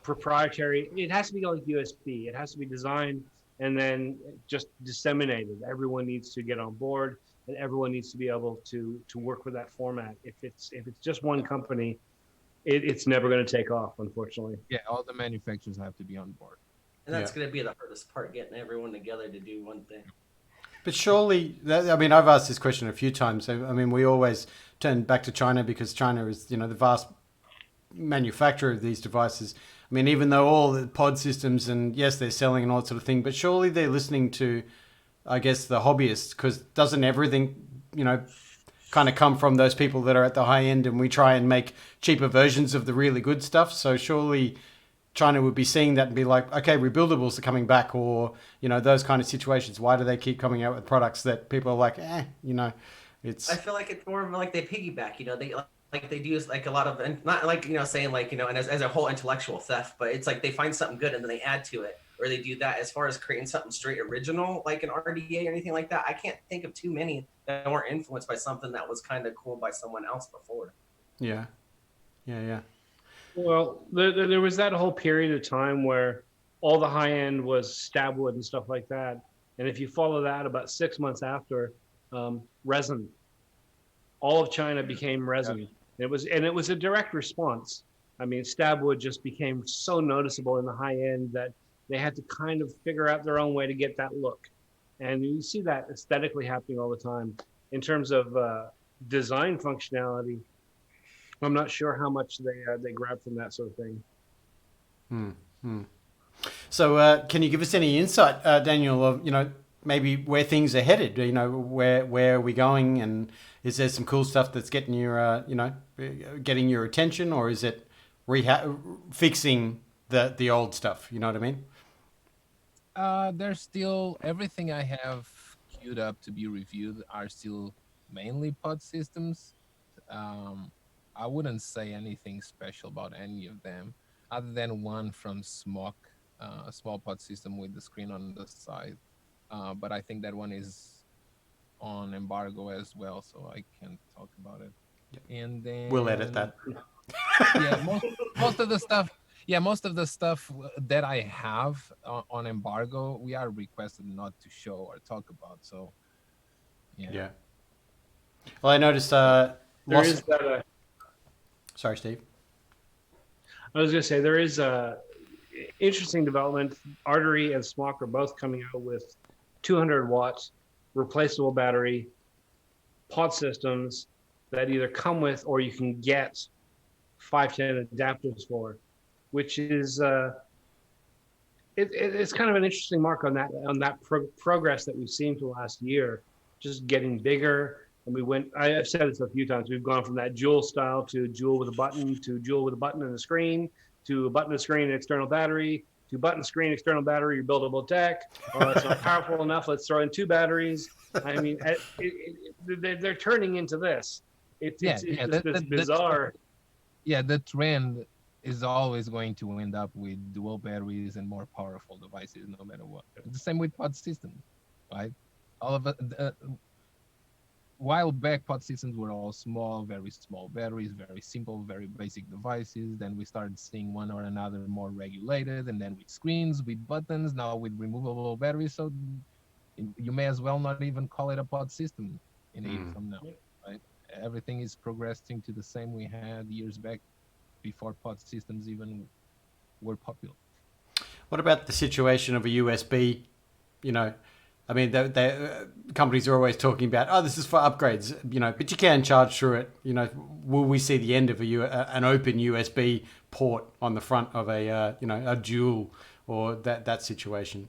[SPEAKER 1] proprietary, it has to be like USB. It has to be designed and then just disseminated. Everyone needs to get on board, and everyone needs to be able to work with that format. If it's just one company, it's never going to take off, unfortunately.
[SPEAKER 3] Yeah, all the manufacturers have to be on board.
[SPEAKER 4] And that's going to be the hardest part, getting everyone together to do one thing.
[SPEAKER 2] But surely, I mean, I've asked this question a few times. I mean, we always turn back to China because China is, the vast manufacturer of these devices. I mean, even though all the pod systems and yes, they're selling and all that sort of thing, but surely they're listening to, I guess, the hobbyists, because doesn't everything, kind of come from those people that are at the high end, and we try and make cheaper versions of the really good stuff. So surely China would be seeing that and be like, okay, rebuildables are coming back, or those kind of situations. Why do they keep coming out with products that people are like, it's.
[SPEAKER 4] I feel like it's more of like they piggyback. They do like a lot of, and not like saying like and as a whole intellectual theft, but it's like they find something good and then they add to it, or they do that. As far as creating something straight original, like an RDA or anything like that, I can't think of too many that weren't influenced by something that was kind of cool by someone else before.
[SPEAKER 2] Yeah.
[SPEAKER 1] Well, there was that whole period of time where all the high end was stabwood and stuff like that. And if you follow that, about 6 months after, resin, all of China became resin. Yeah. It was a direct response. I mean, stabwood just became so noticeable in the high end that they had to kind of figure out their own way to get that look. And you see that aesthetically happening all the time. In terms of design functionality, I'm not sure how much they grab from that sort of thing.
[SPEAKER 2] So, can you give us any insight, Daniel, of maybe where things are headed? Where are we going, and is there some cool stuff that's getting your getting your attention, or is it fixing the old stuff? You know what I mean?
[SPEAKER 3] There's still everything I have queued up to be reviewed are still mainly pod systems. I wouldn't say anything special about any of them, other than one from Smock, a small pod system with the screen on the side. But I think that one is on embargo as well, so I can't talk about it. Yeah. And then
[SPEAKER 2] we'll edit that.
[SPEAKER 3] Yeah, most of the stuff. Yeah, most of the stuff that I have on embargo, we are requested not to show or talk about. So, yeah.
[SPEAKER 2] Well, I noticed.
[SPEAKER 1] There is that.
[SPEAKER 2] Sorry, Steve.
[SPEAKER 1] I was going to say there is a interesting development. Artery and Smock are both coming out with 200 watts replaceable battery pod systems that either come with or you can get 510 adapters for, which is it's kind of an interesting mark on that progress that we've seen for the last year, just getting bigger. And I've said this a few times, we've gone from that Juul style to Juul with a button, to Juul with a button and a screen, to a button, a screen, and external battery, to button, screen, external battery, your buildable tech. Oh, it's not powerful enough, let's throw in 2 batteries. I mean, they're turning into this. It's this bizarre.
[SPEAKER 3] The trend is always going to end up with dual batteries and more powerful devices, no matter what. The same with pod systems, right? All of it. While back, pod systems were all very small batteries, very simple, very basic devices. Then we started seeing one or another more regulated, and then with screens, with buttons, now with removable batteries. So you may as well not even call it a pod system in a year from now, right? Everything is progressing to the same we had years back before pod systems even were popular.
[SPEAKER 2] What about the situation of a USB, I mean, companies are always talking about, this is for upgrades, but you can charge through it. Will we see the end of an open USB port on the front of a Juul or that situation?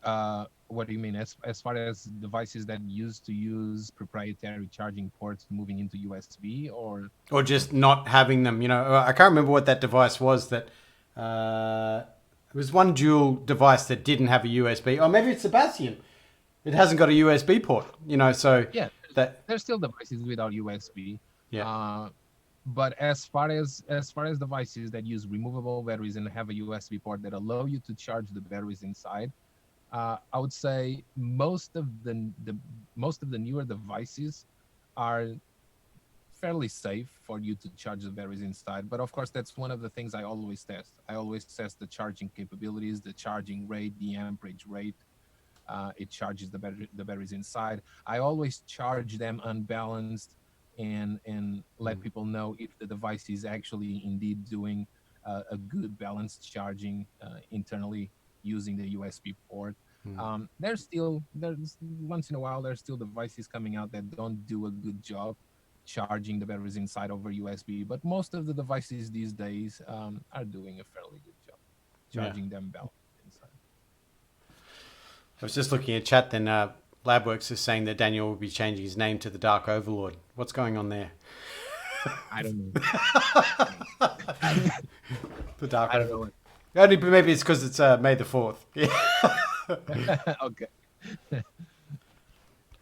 [SPEAKER 3] What do you mean? As far as devices that used to use proprietary charging ports moving into USB, or
[SPEAKER 2] just not having them? I can't remember what that device was that. It was one Juul device that didn't have a USB. Or maybe it's Sebastian. It hasn't got a USB port, so...
[SPEAKER 3] Yeah, there's still devices without USB.
[SPEAKER 2] Yeah.
[SPEAKER 3] But as far as devices that use removable batteries and have a USB port that allow you to charge the batteries inside, I would say most of the newer devices are fairly safe for you to charge the batteries inside. But of course, that's one of the things I always test. I always test the charging capabilities, the charging rate, the amperage rate. It charges the batteries inside. I always charge them unbalanced and let people know if the device is actually indeed doing a good balanced charging internally using the USB port. There's once in a while there's still devices coming out that don't do a good job. charging the batteries inside over USB. But most of the devices these days are doing a fairly good job charging them balanced inside.
[SPEAKER 2] I was just looking at chat then. Labworks is saying that Daniel will be changing his name to the Dark Overlord. What's going on there?
[SPEAKER 3] I don't know.
[SPEAKER 2] The Dark
[SPEAKER 3] I don't
[SPEAKER 2] Overlord.
[SPEAKER 3] know.
[SPEAKER 2] Only maybe it's because it's May the 4th. Yeah.
[SPEAKER 3] Okay.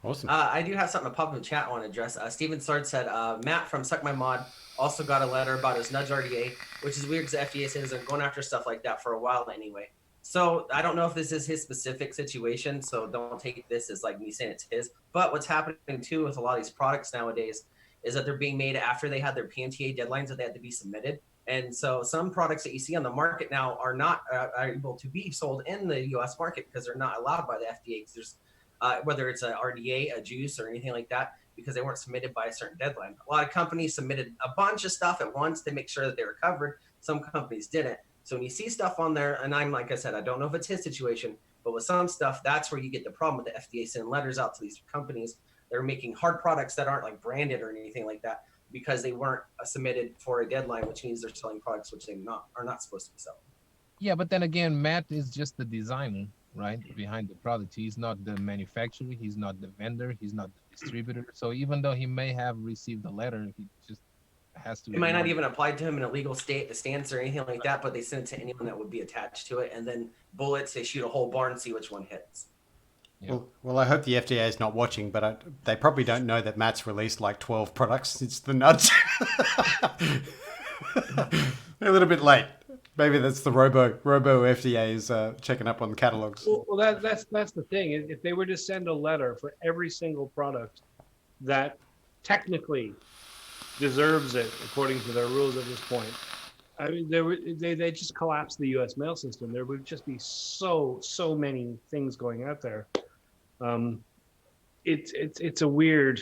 [SPEAKER 2] Awesome.
[SPEAKER 4] I do have something to pop in the chat I want to address. Steven Sword said, Matt from Suck My Mod also got a letter about his Nudge RDA, which is weird because the FDA says they're going after stuff like that for a while anyway. So I don't know if this is his specific situation, so don't take this as like me saying it's his. But what's happening too with a lot of these products nowadays is that they're being made after they had their PMTA deadlines that they had to be submitted. And so some products that you see on the market now are not are able to be sold in the U.S. market because they're not allowed by the FDA. Because there's whether it's a RDA, a juice, or anything like that, because they weren't submitted by a certain deadline. A lot of companies submitted a bunch of stuff at once to make sure that they were covered. Some companies didn't. So when you see stuff on there, and I'm like I said, I don't know if it's his situation, but with some stuff, that's where you get the problem with the FDA sending letters out to these companies. They're making hard products that aren't like branded or anything like that because they weren't submitted for a deadline, which means they're selling products which they are not supposed to be selling.
[SPEAKER 3] Yeah, but then again, Matt is just the designer, right, behind the product. He's not the manufacturer. He's not the vendor. He's not the distributor. So even though he may have received a letter, he just has to.
[SPEAKER 4] It might not even apply to him in a legal stance or anything like that, but they send it to anyone that would be attached to it. And then bullets, they shoot a whole bar and see which one hits.
[SPEAKER 3] Yeah.
[SPEAKER 2] Well, I hope the FDA is not watching, but they probably don't know that Matt's released like 12 products since the nudge. They're a little bit late. Maybe that's the Robo FDA is checking up on the catalogs.
[SPEAKER 1] Well, that's the thing. If they were to send a letter for every single product that technically deserves it according to their rules at this point, I mean, they just collapse the U.S. mail system. There would just be so many things going out there. It's a weird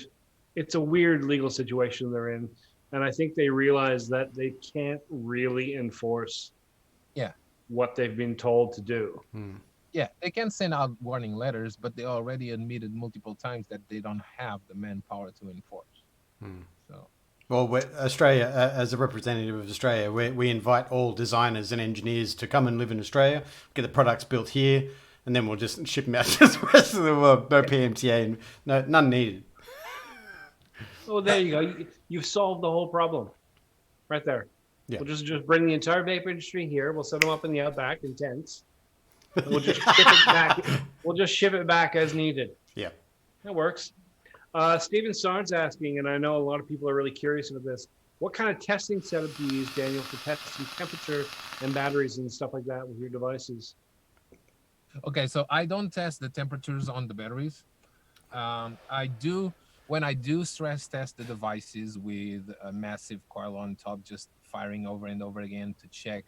[SPEAKER 1] legal situation they're in, and I think they realize that they can't really enforce what they've been told to do.
[SPEAKER 3] Yeah, they can send out warning letters, but they already admitted multiple times that they don't have the manpower to enforce. So.
[SPEAKER 2] Well, Australia, as a representative of Australia, we invite all designers and engineers to come and live in Australia, get the products built here, and then we'll just ship them out to the rest of the world. No PMTA, none needed.
[SPEAKER 1] Oh, there you go. You've solved the whole problem, right there.
[SPEAKER 2] Yeah.
[SPEAKER 1] We'll just bring the entire vape industry here. We'll set them up in the outback in tents. And we'll just ship it back. We'll just ship it back as needed.
[SPEAKER 2] Yeah,
[SPEAKER 1] that works. Steven Sarn's asking, and I know a lot of people are really curious about this. What kind of testing setup do you use, Daniel, for testing temperature and batteries and stuff like that with your devices?
[SPEAKER 3] Okay, so I don't test the temperatures on the batteries. When I do stress test the devices with a massive coil on top, just firing over and over again to check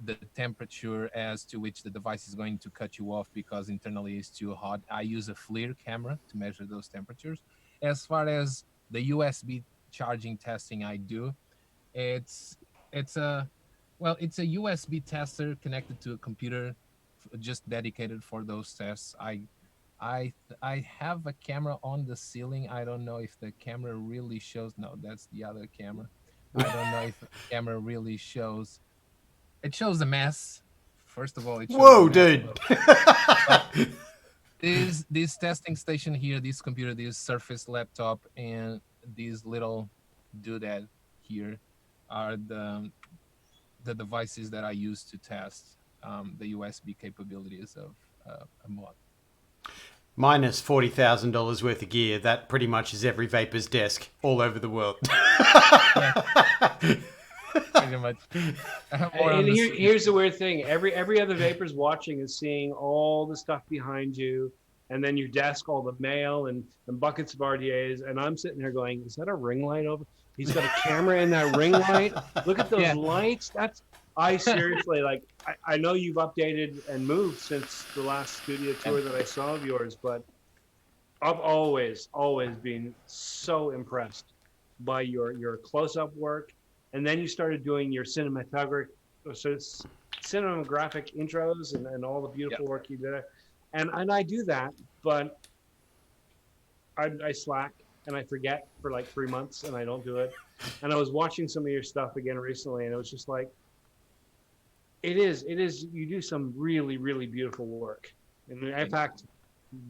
[SPEAKER 3] the temperature as to which the device is going to cut you off because internally it's too hot. I use a FLIR camera to measure those temperatures. As far as the USB charging testing I do, it's a USB tester connected to a computer just dedicated for those tests. I have a camera on the ceiling. I don't know if the camera really shows. No, that's the other camera. I don't know if the camera really shows. It shows a mess. First of all, it shows
[SPEAKER 2] whoa,
[SPEAKER 3] a mess,
[SPEAKER 2] dude.
[SPEAKER 3] This testing station here, this computer, this Surface laptop, and these little doodad here are the devices that I use to test the USB capabilities of a mod.
[SPEAKER 2] Minus $40,000 worth of gear. That pretty much is every vapor's desk all over the world.
[SPEAKER 3] Pretty much.
[SPEAKER 1] And here's the weird thing: every other vapor's watching is seeing all the stuff behind you, and then your desk, all the mail and buckets of RDAs, and I'm sitting there going, "Is that a ring light over? He's got a camera in that ring light. Look at those lights. I seriously I know you've updated and moved since the last studio tour that I saw of yours, but I've always been so impressed by your close-up work. And then you started doing your cinematographic intros and all the beautiful work you did. And I do that, but I slack and I forget for like 3 months and I don't do it. And I was watching some of your stuff again recently, and it was just like, it is, you do some really, really beautiful work. And in fact,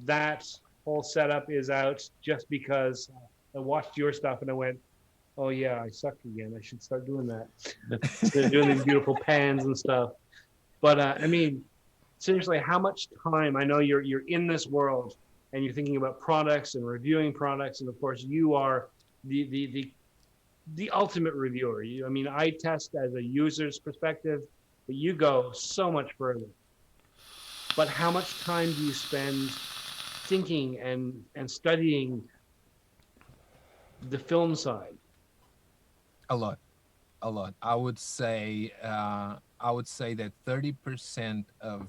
[SPEAKER 1] that whole setup is out just because I watched your stuff and I went, oh yeah, I suck again. I should start doing that. Instead of doing these beautiful pans and stuff. But I mean, seriously, how much time? I know you're in this world and you're thinking about products and reviewing products, and of course, you are the ultimate reviewer. I mean, I test as a user's perspective, but you go so much further. But how much time do you spend thinking and studying the film side?
[SPEAKER 3] A lot. I would say that 30% of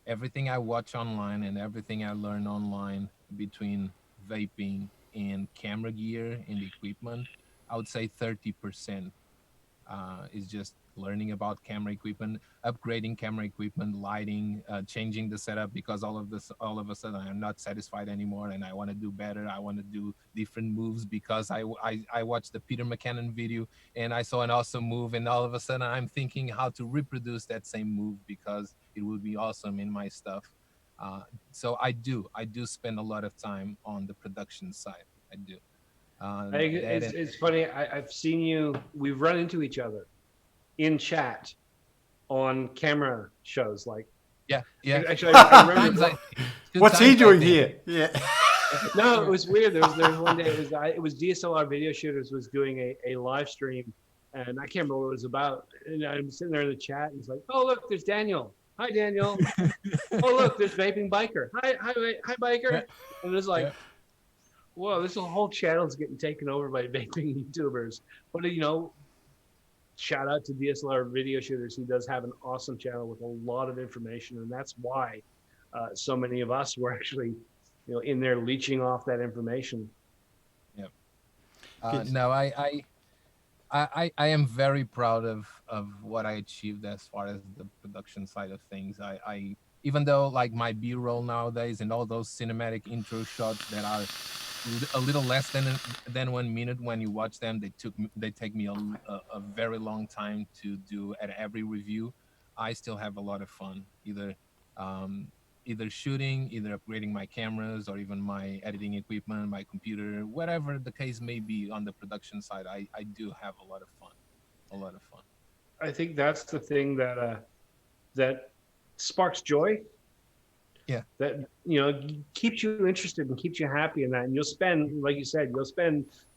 [SPEAKER 3] everything I watch online and everything I learn online between vaping and camera gear and equipment, I would say 30% is just learning about camera equipment, upgrading camera equipment, lighting, changing the setup, because all of a sudden I'm not satisfied anymore and I want to do better. I want to do different moves because I watched the Peter McKinnon video and I saw an awesome move, and all of a sudden I'm thinking how to reproduce that same move because it would be awesome in my stuff. So I do spend a lot of time on the production side. I do.
[SPEAKER 1] It's funny. I've seen you. We've run into each other in chat on camera shows. Like,
[SPEAKER 3] yeah.
[SPEAKER 1] Actually, I remember.
[SPEAKER 2] What's he doing here? Yeah.
[SPEAKER 1] No, it was weird. There was one day. It was DSLR Video Shooters was doing a live stream, and I can't remember what it was about. And I'm sitting there in the chat, and he's like, "Oh, look, there's Daniel. Hi, Daniel. Oh, look, there's Vaping Biker. Hi, Biker." And it was like. Whoa, this whole channel is getting taken over by vaping YouTubers. But, shout out to DSLR Video Shooters. He does have an awesome channel with a lot of information. And that's why so many of us were actually, in there leeching off that information.
[SPEAKER 3] Yep. No, I am very proud of what I achieved as far as the production side of things. I even though like my B-roll nowadays and all those cinematic intro shots that are a little less than 1 minute when you watch them, they take me a very long time to do at every review. I still have a lot of fun either shooting, either upgrading my cameras, or even my editing equipment, my computer, whatever the case may be. On the production side, I do have a lot of fun.
[SPEAKER 1] I think that's the thing that sparks joy.
[SPEAKER 3] Yeah.
[SPEAKER 1] That keeps you interested and keeps you happy in that. And you'll spend, like you said,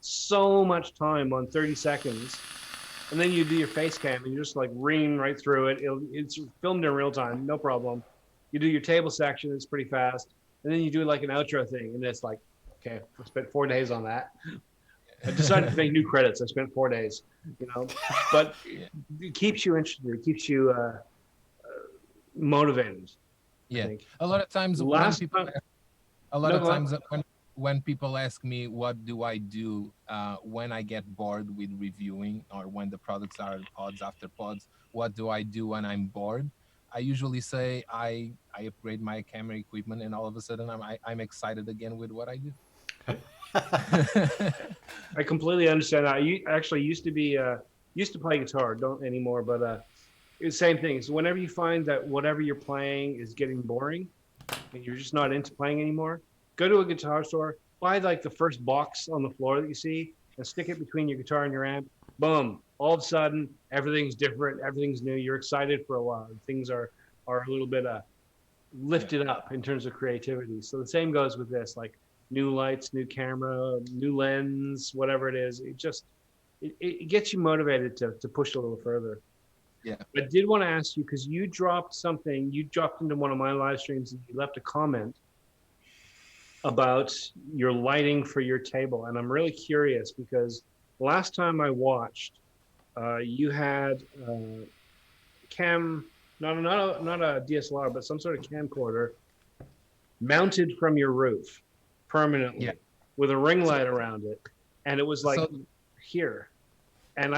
[SPEAKER 1] so much time on 30 seconds, and then you do your face cam and you just like ring right through it. It's filmed in real time, no problem. You do your table section, it's pretty fast, and then you do like an outro thing, and it's like, okay, I spent 4 days on that. I decided to make new credits. I spent 4 days, but it keeps you interested. It keeps you motivated.
[SPEAKER 3] Yeah, a lot of times when people ask me what do I do when I get bored with reviewing, or when the products are pods after pods, what do I do when I'm bored? I usually say I upgrade my camera equipment, and all of a sudden I'm excited again with what I do.
[SPEAKER 1] I completely understand that. I actually used to play guitar, don't anymore, but it's the same thing. So whenever you find that whatever you're playing is getting boring and you're just not into playing anymore, go to a guitar store, buy like the first box on the floor that you see, and stick it between your guitar and your amp. Boom. All of a sudden, everything's different. Everything's new. You're excited for a while. Things are a little bit lifted up in terms of creativity. So the same goes with this, like new lights, new camera, new lens, whatever it is. It gets you motivated to push a little further.
[SPEAKER 3] Yeah.
[SPEAKER 1] I did want to ask you, because you dropped into one of my live streams and you left a comment about your lighting for your table. And I'm really curious because last time I watched, you had not a DSLR, but some sort of camcorder mounted from your roof permanently with a ring light around it. And it was like here. And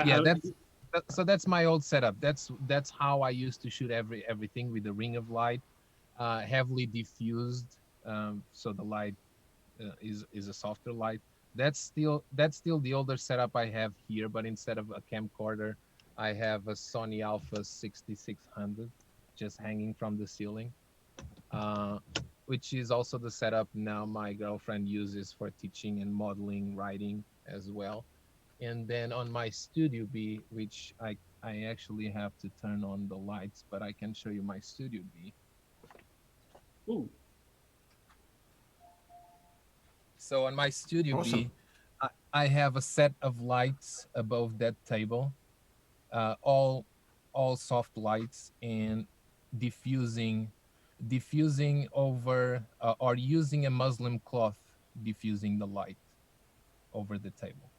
[SPEAKER 3] so that's my old setup. That's how I used to shoot everything, with a ring of light, heavily diffused, so the light is a softer light. That's still the older setup I have here, but instead of a camcorder, I have a Sony Alpha 6600 just hanging from the ceiling, uh, which is also the setup now my girlfriend uses for teaching and modeling, writing as well. And then on my Studio B, which I actually have to turn on the lights, but I can show you my Studio B.
[SPEAKER 1] Ooh.
[SPEAKER 3] So on my Studio
[SPEAKER 2] Awesome.
[SPEAKER 3] B, I have a set of lights above that table, all soft lights, and diffusing diffusing over or using a Muslim cloth diffusing the light over the table.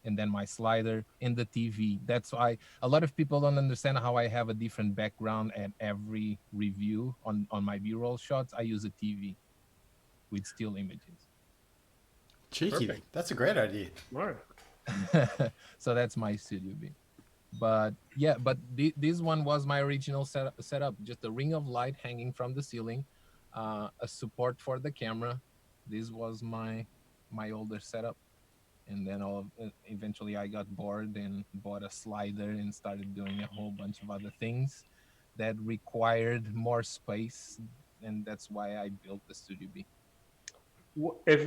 [SPEAKER 3] And then my slider and the TV. That's why a lot of people don't understand how I have a different background at every review on my B-roll shots. I use a TV with still images.
[SPEAKER 2] Cheeky.
[SPEAKER 1] Perfect.
[SPEAKER 2] That's a great idea.
[SPEAKER 1] All right.
[SPEAKER 3] So that's my Studio B. But yeah, but this one was my original setup. Just a ring of light hanging from the ceiling, a support for the camera. This was my older setup. And then eventually I got bored and bought a slider and started doing a whole bunch of other things that required more space, and that's why I built the Studio B.
[SPEAKER 1] If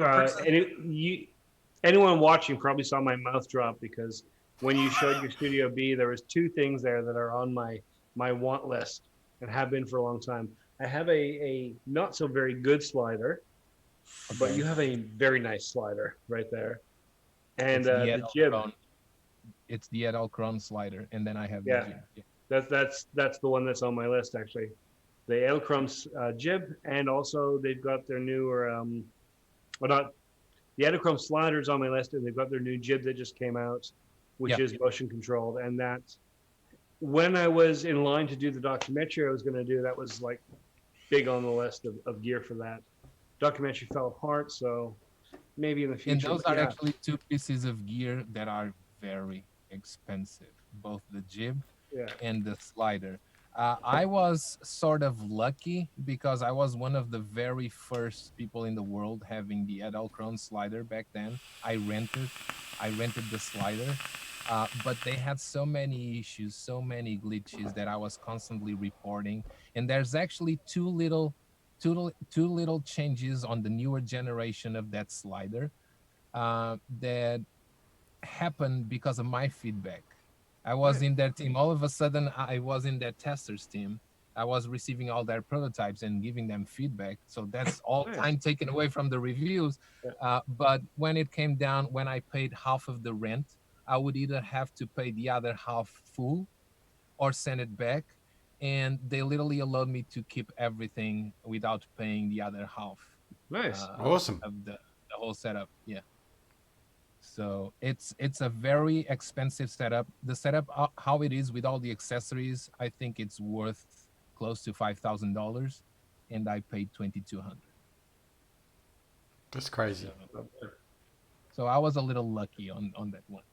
[SPEAKER 1] anyone watching probably saw my mouth drop because when you showed your Studio B, there was two things there that are on my want list and have been for a long time. I have a not so very good slider, but you have a very nice slider right there, and the jib.
[SPEAKER 3] It's the Edelkron slider, and then I have
[SPEAKER 1] Yeah.
[SPEAKER 3] the jib. Yeah.
[SPEAKER 1] That's the one that's on my list actually. The Edelkrom's jib, and also they've got their newer well not the Edelkrom sliders on my list, and they've got their new jib that just came out, which is motion controlled. And that when I was in line to do the documentary I was going to do, that was like big on the list of gear for that. Documentary fell apart, so maybe in the future.
[SPEAKER 3] And those are actually two pieces of gear that are very expensive, both the jib and the slider. I was sort of lucky because I was one of the very first people in the world having the Edelkron slider back then. I rented the slider, but they had so many issues, so many glitches that I was constantly reporting. And there's actually two little changes on the newer generation of that slider that happened because of my feedback. I was in their team. All of a sudden, I was in their testers team. I was receiving all their prototypes and giving them feedback. So that's all time taken away from the reviews. But when it came down, when I paid half of the rent, I would either have to pay the other half full or send it back. And they literally allowed me to keep everything without paying the other half.
[SPEAKER 1] Nice.
[SPEAKER 2] Awesome.
[SPEAKER 3] Of the whole setup. Yeah. So it's a very expensive setup. The setup, how it is with all the accessories, I think it's worth close to $5,000, and I paid $2,200.
[SPEAKER 2] That's crazy.
[SPEAKER 3] So I was a little lucky on that one.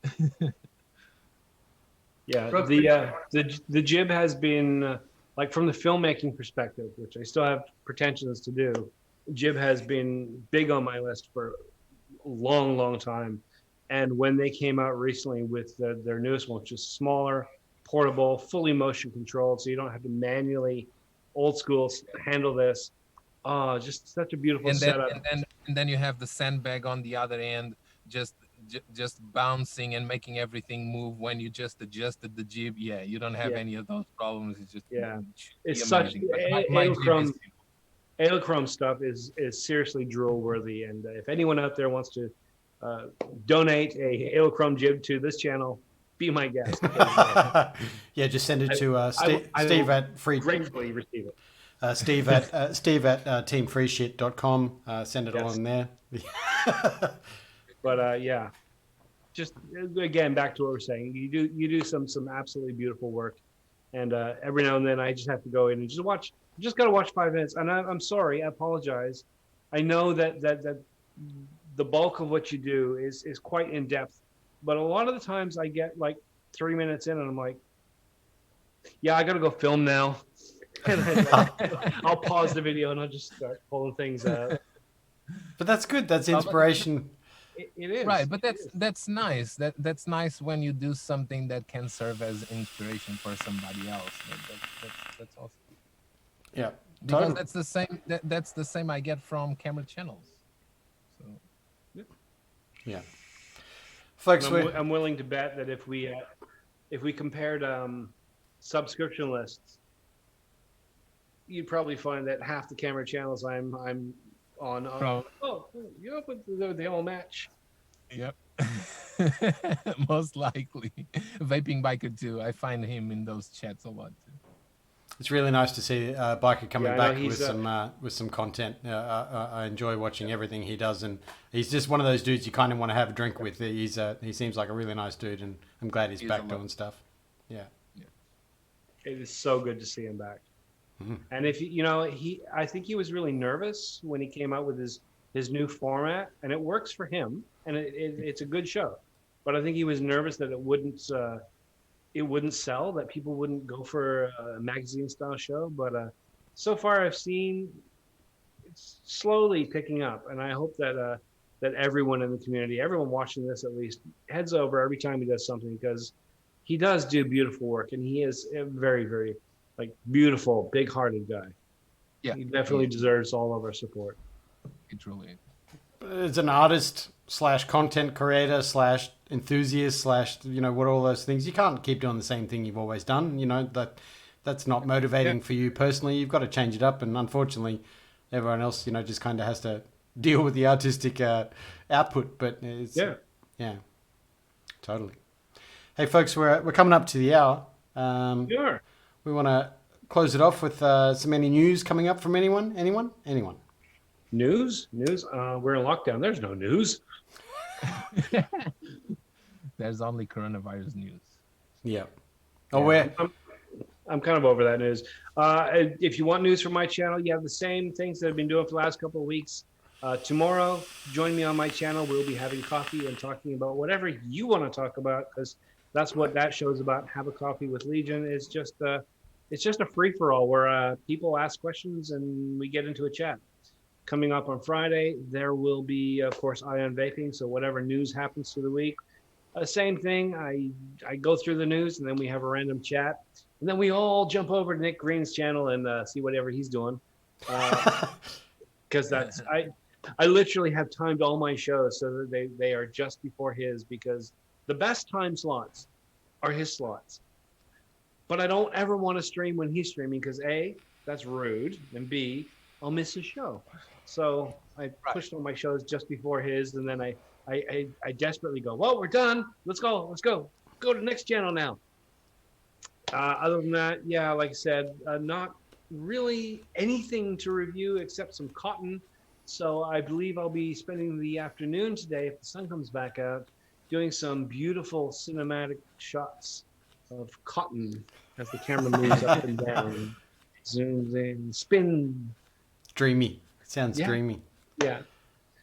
[SPEAKER 1] Yeah, the jib has been like from the filmmaking perspective, which I still have pretensions to do. Jib has been big on my list for a long time. And when they came out recently with their newest one, which is smaller, portable, fully motion controlled, so you don't have to manually, old school, handle this. Oh, just such a beautiful setup.
[SPEAKER 3] And then you have the sandbag on the other end, just bouncing and making everything move when you just adjusted the jib. Yeah, you don't have any of those problems. It's just
[SPEAKER 1] it's such Edelkrom stuff is seriously drool worthy. And if anyone out there wants to donate a Edelkrom jib to this channel, be my guest.
[SPEAKER 2] Yeah, just send it to Steve at free.
[SPEAKER 1] Gratefully receive it.
[SPEAKER 2] Steve at teamfreeshit.com. Send it on there.
[SPEAKER 1] But yeah, just again back to what we're saying. You do some absolutely beautiful work, and every now and then I just have to go in and just watch. Just got to watch 5 minutes, and I'm sorry. I apologize. I know that the bulk of what you do is quite in depth, but a lot of the times I get like 3 minutes in, and I'm like, yeah, I got to go film now. And I'll pause the video and I'll just start pulling things out.
[SPEAKER 2] But that's good. That's inspiration.
[SPEAKER 1] It is.
[SPEAKER 3] Right, but that's nice. That's nice when you do something that can serve as inspiration for somebody else. That's awesome.
[SPEAKER 2] Yeah.
[SPEAKER 3] Because
[SPEAKER 2] Totally.
[SPEAKER 3] that's the same. That's the same I get from camera channels. So
[SPEAKER 2] Yeah. Folks,
[SPEAKER 1] I'm willing to bet that if we compared subscription lists, you'd probably find that half the camera channels I'm on. They all match.
[SPEAKER 3] yep. Most likely, vaping biker too. I find him in those chats a lot too.
[SPEAKER 2] it's really nice to see Biker coming
[SPEAKER 1] Yeah, I know
[SPEAKER 2] back
[SPEAKER 1] he's,
[SPEAKER 2] with some content. I enjoy watching everything he does, and he's just one of those dudes you kind of want to have a drink with. He seems like a really nice dude, and I'm glad he's back doing stuff. Yeah.
[SPEAKER 1] It is so good to see him back.
[SPEAKER 2] Mhm.
[SPEAKER 1] And if I think he was really nervous when he came out with his new format, and it works for him, and it's a good show. But I think he was nervous that it wouldn't sell, that people wouldn't go for a magazine style show. But so far, I've seen it's slowly picking up, and I hope that that everyone in the community, everyone watching this at least, heads over every time he does something, because he does do beautiful work, and he is a very, very beautiful, big-hearted guy.
[SPEAKER 3] Yeah,
[SPEAKER 1] he definitely deserves all of our support.
[SPEAKER 3] It truly is.
[SPEAKER 2] As an artist / content creator / enthusiast / what all those things, you can't keep doing the same thing you've always done. That's not motivating for you personally. You've got to change it up, and unfortunately everyone else just kind of has to deal with the artistic output. But it's totally. Hey folks, we're coming up to the hour.
[SPEAKER 1] Sure.
[SPEAKER 2] We want to close it off with some any news coming up from anyone.
[SPEAKER 1] News? We're in lockdown. There's no news.
[SPEAKER 3] There's only coronavirus news.
[SPEAKER 2] Yeah. Oh,
[SPEAKER 1] I'm kind of over that news. If you want news from my channel, you have the same things that I've been doing for the last couple of weeks. Tomorrow, join me on my channel. We'll be having coffee and talking about whatever you want to talk about, because that's what that show's about. Have a Coffee with Legion. It's just a free-for-all where people ask questions and we get into a chat. Coming up on Friday, there will be, of course, Ion Vaping. So whatever news happens through the week, same thing. I go through the news, and then we have a random chat, and then we all jump over to Nick Green's channel and see whatever he's doing. Because I literally have timed all my shows so that they are just before his, because the best time slots are his slots. But I don't ever want to stream when he's streaming, because A, that's rude, and B, I'll miss his show. So I pushed all my shows just before his, and then I desperately go, well, we're done. Let's go. Go to the next channel now. Other than that, yeah, like I said, not really anything to review except some cotton. So I believe I'll be spending the afternoon today, if the sun comes back out, doing some beautiful cinematic shots of cotton as the camera moves up and down, zooms in, spin.
[SPEAKER 2] Dreamy. Sounds dreamy.
[SPEAKER 1] Yeah.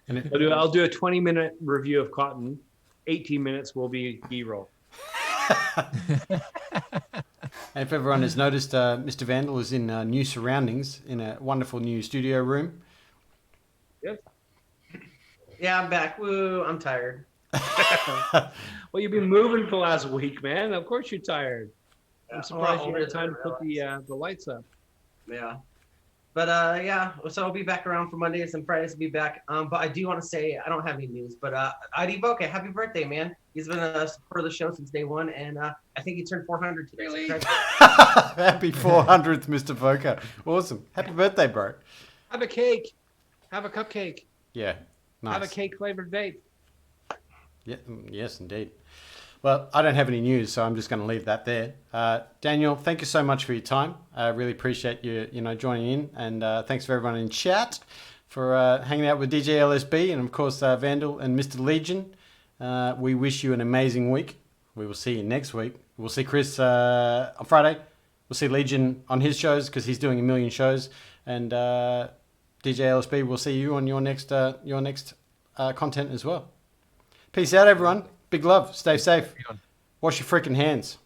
[SPEAKER 1] And I'll do a 20-minute review of cotton. 18 minutes will be B-roll.
[SPEAKER 2] And if everyone has noticed, Mr. Vandal is in new surroundings, in a wonderful new studio room.
[SPEAKER 1] Yes.
[SPEAKER 4] Yeah, I'm back. Woo, I'm tired.
[SPEAKER 1] Well, you've been moving for the last week, man. Of course you're tired. I'm surprised you had time to put the lights up.
[SPEAKER 4] Yeah. But so I'll be back around for Mondays and Fridays. I'll be back. But I do want to say I don't have any news. But ID Boke, happy birthday, man! He's been a supporter of the show since day one, and I think he turned 400 today.
[SPEAKER 1] Really?
[SPEAKER 4] So
[SPEAKER 2] Happy 400th, Mr. Voka. Awesome. Happy birthday, bro.
[SPEAKER 1] Have a cake. Have a cupcake.
[SPEAKER 2] Yeah. Nice.
[SPEAKER 1] Have a cake flavored vape.
[SPEAKER 2] Yeah, yes, indeed. Well, I don't have any news, so I'm just going to leave that there. Daniel, thank you so much for your time. I really appreciate you, joining in, and thanks for everyone in chat for hanging out with DJLsb, and of course Vandal and Mr. Legion. We wish you an amazing week. We will see you next week. We'll see Chris on Friday. We'll see Legion on his shows because he's doing 1 million shows, and DJLsb, we'll see you on your next content as well. Peace out, everyone. Big love. Stay safe. Wash your freaking hands.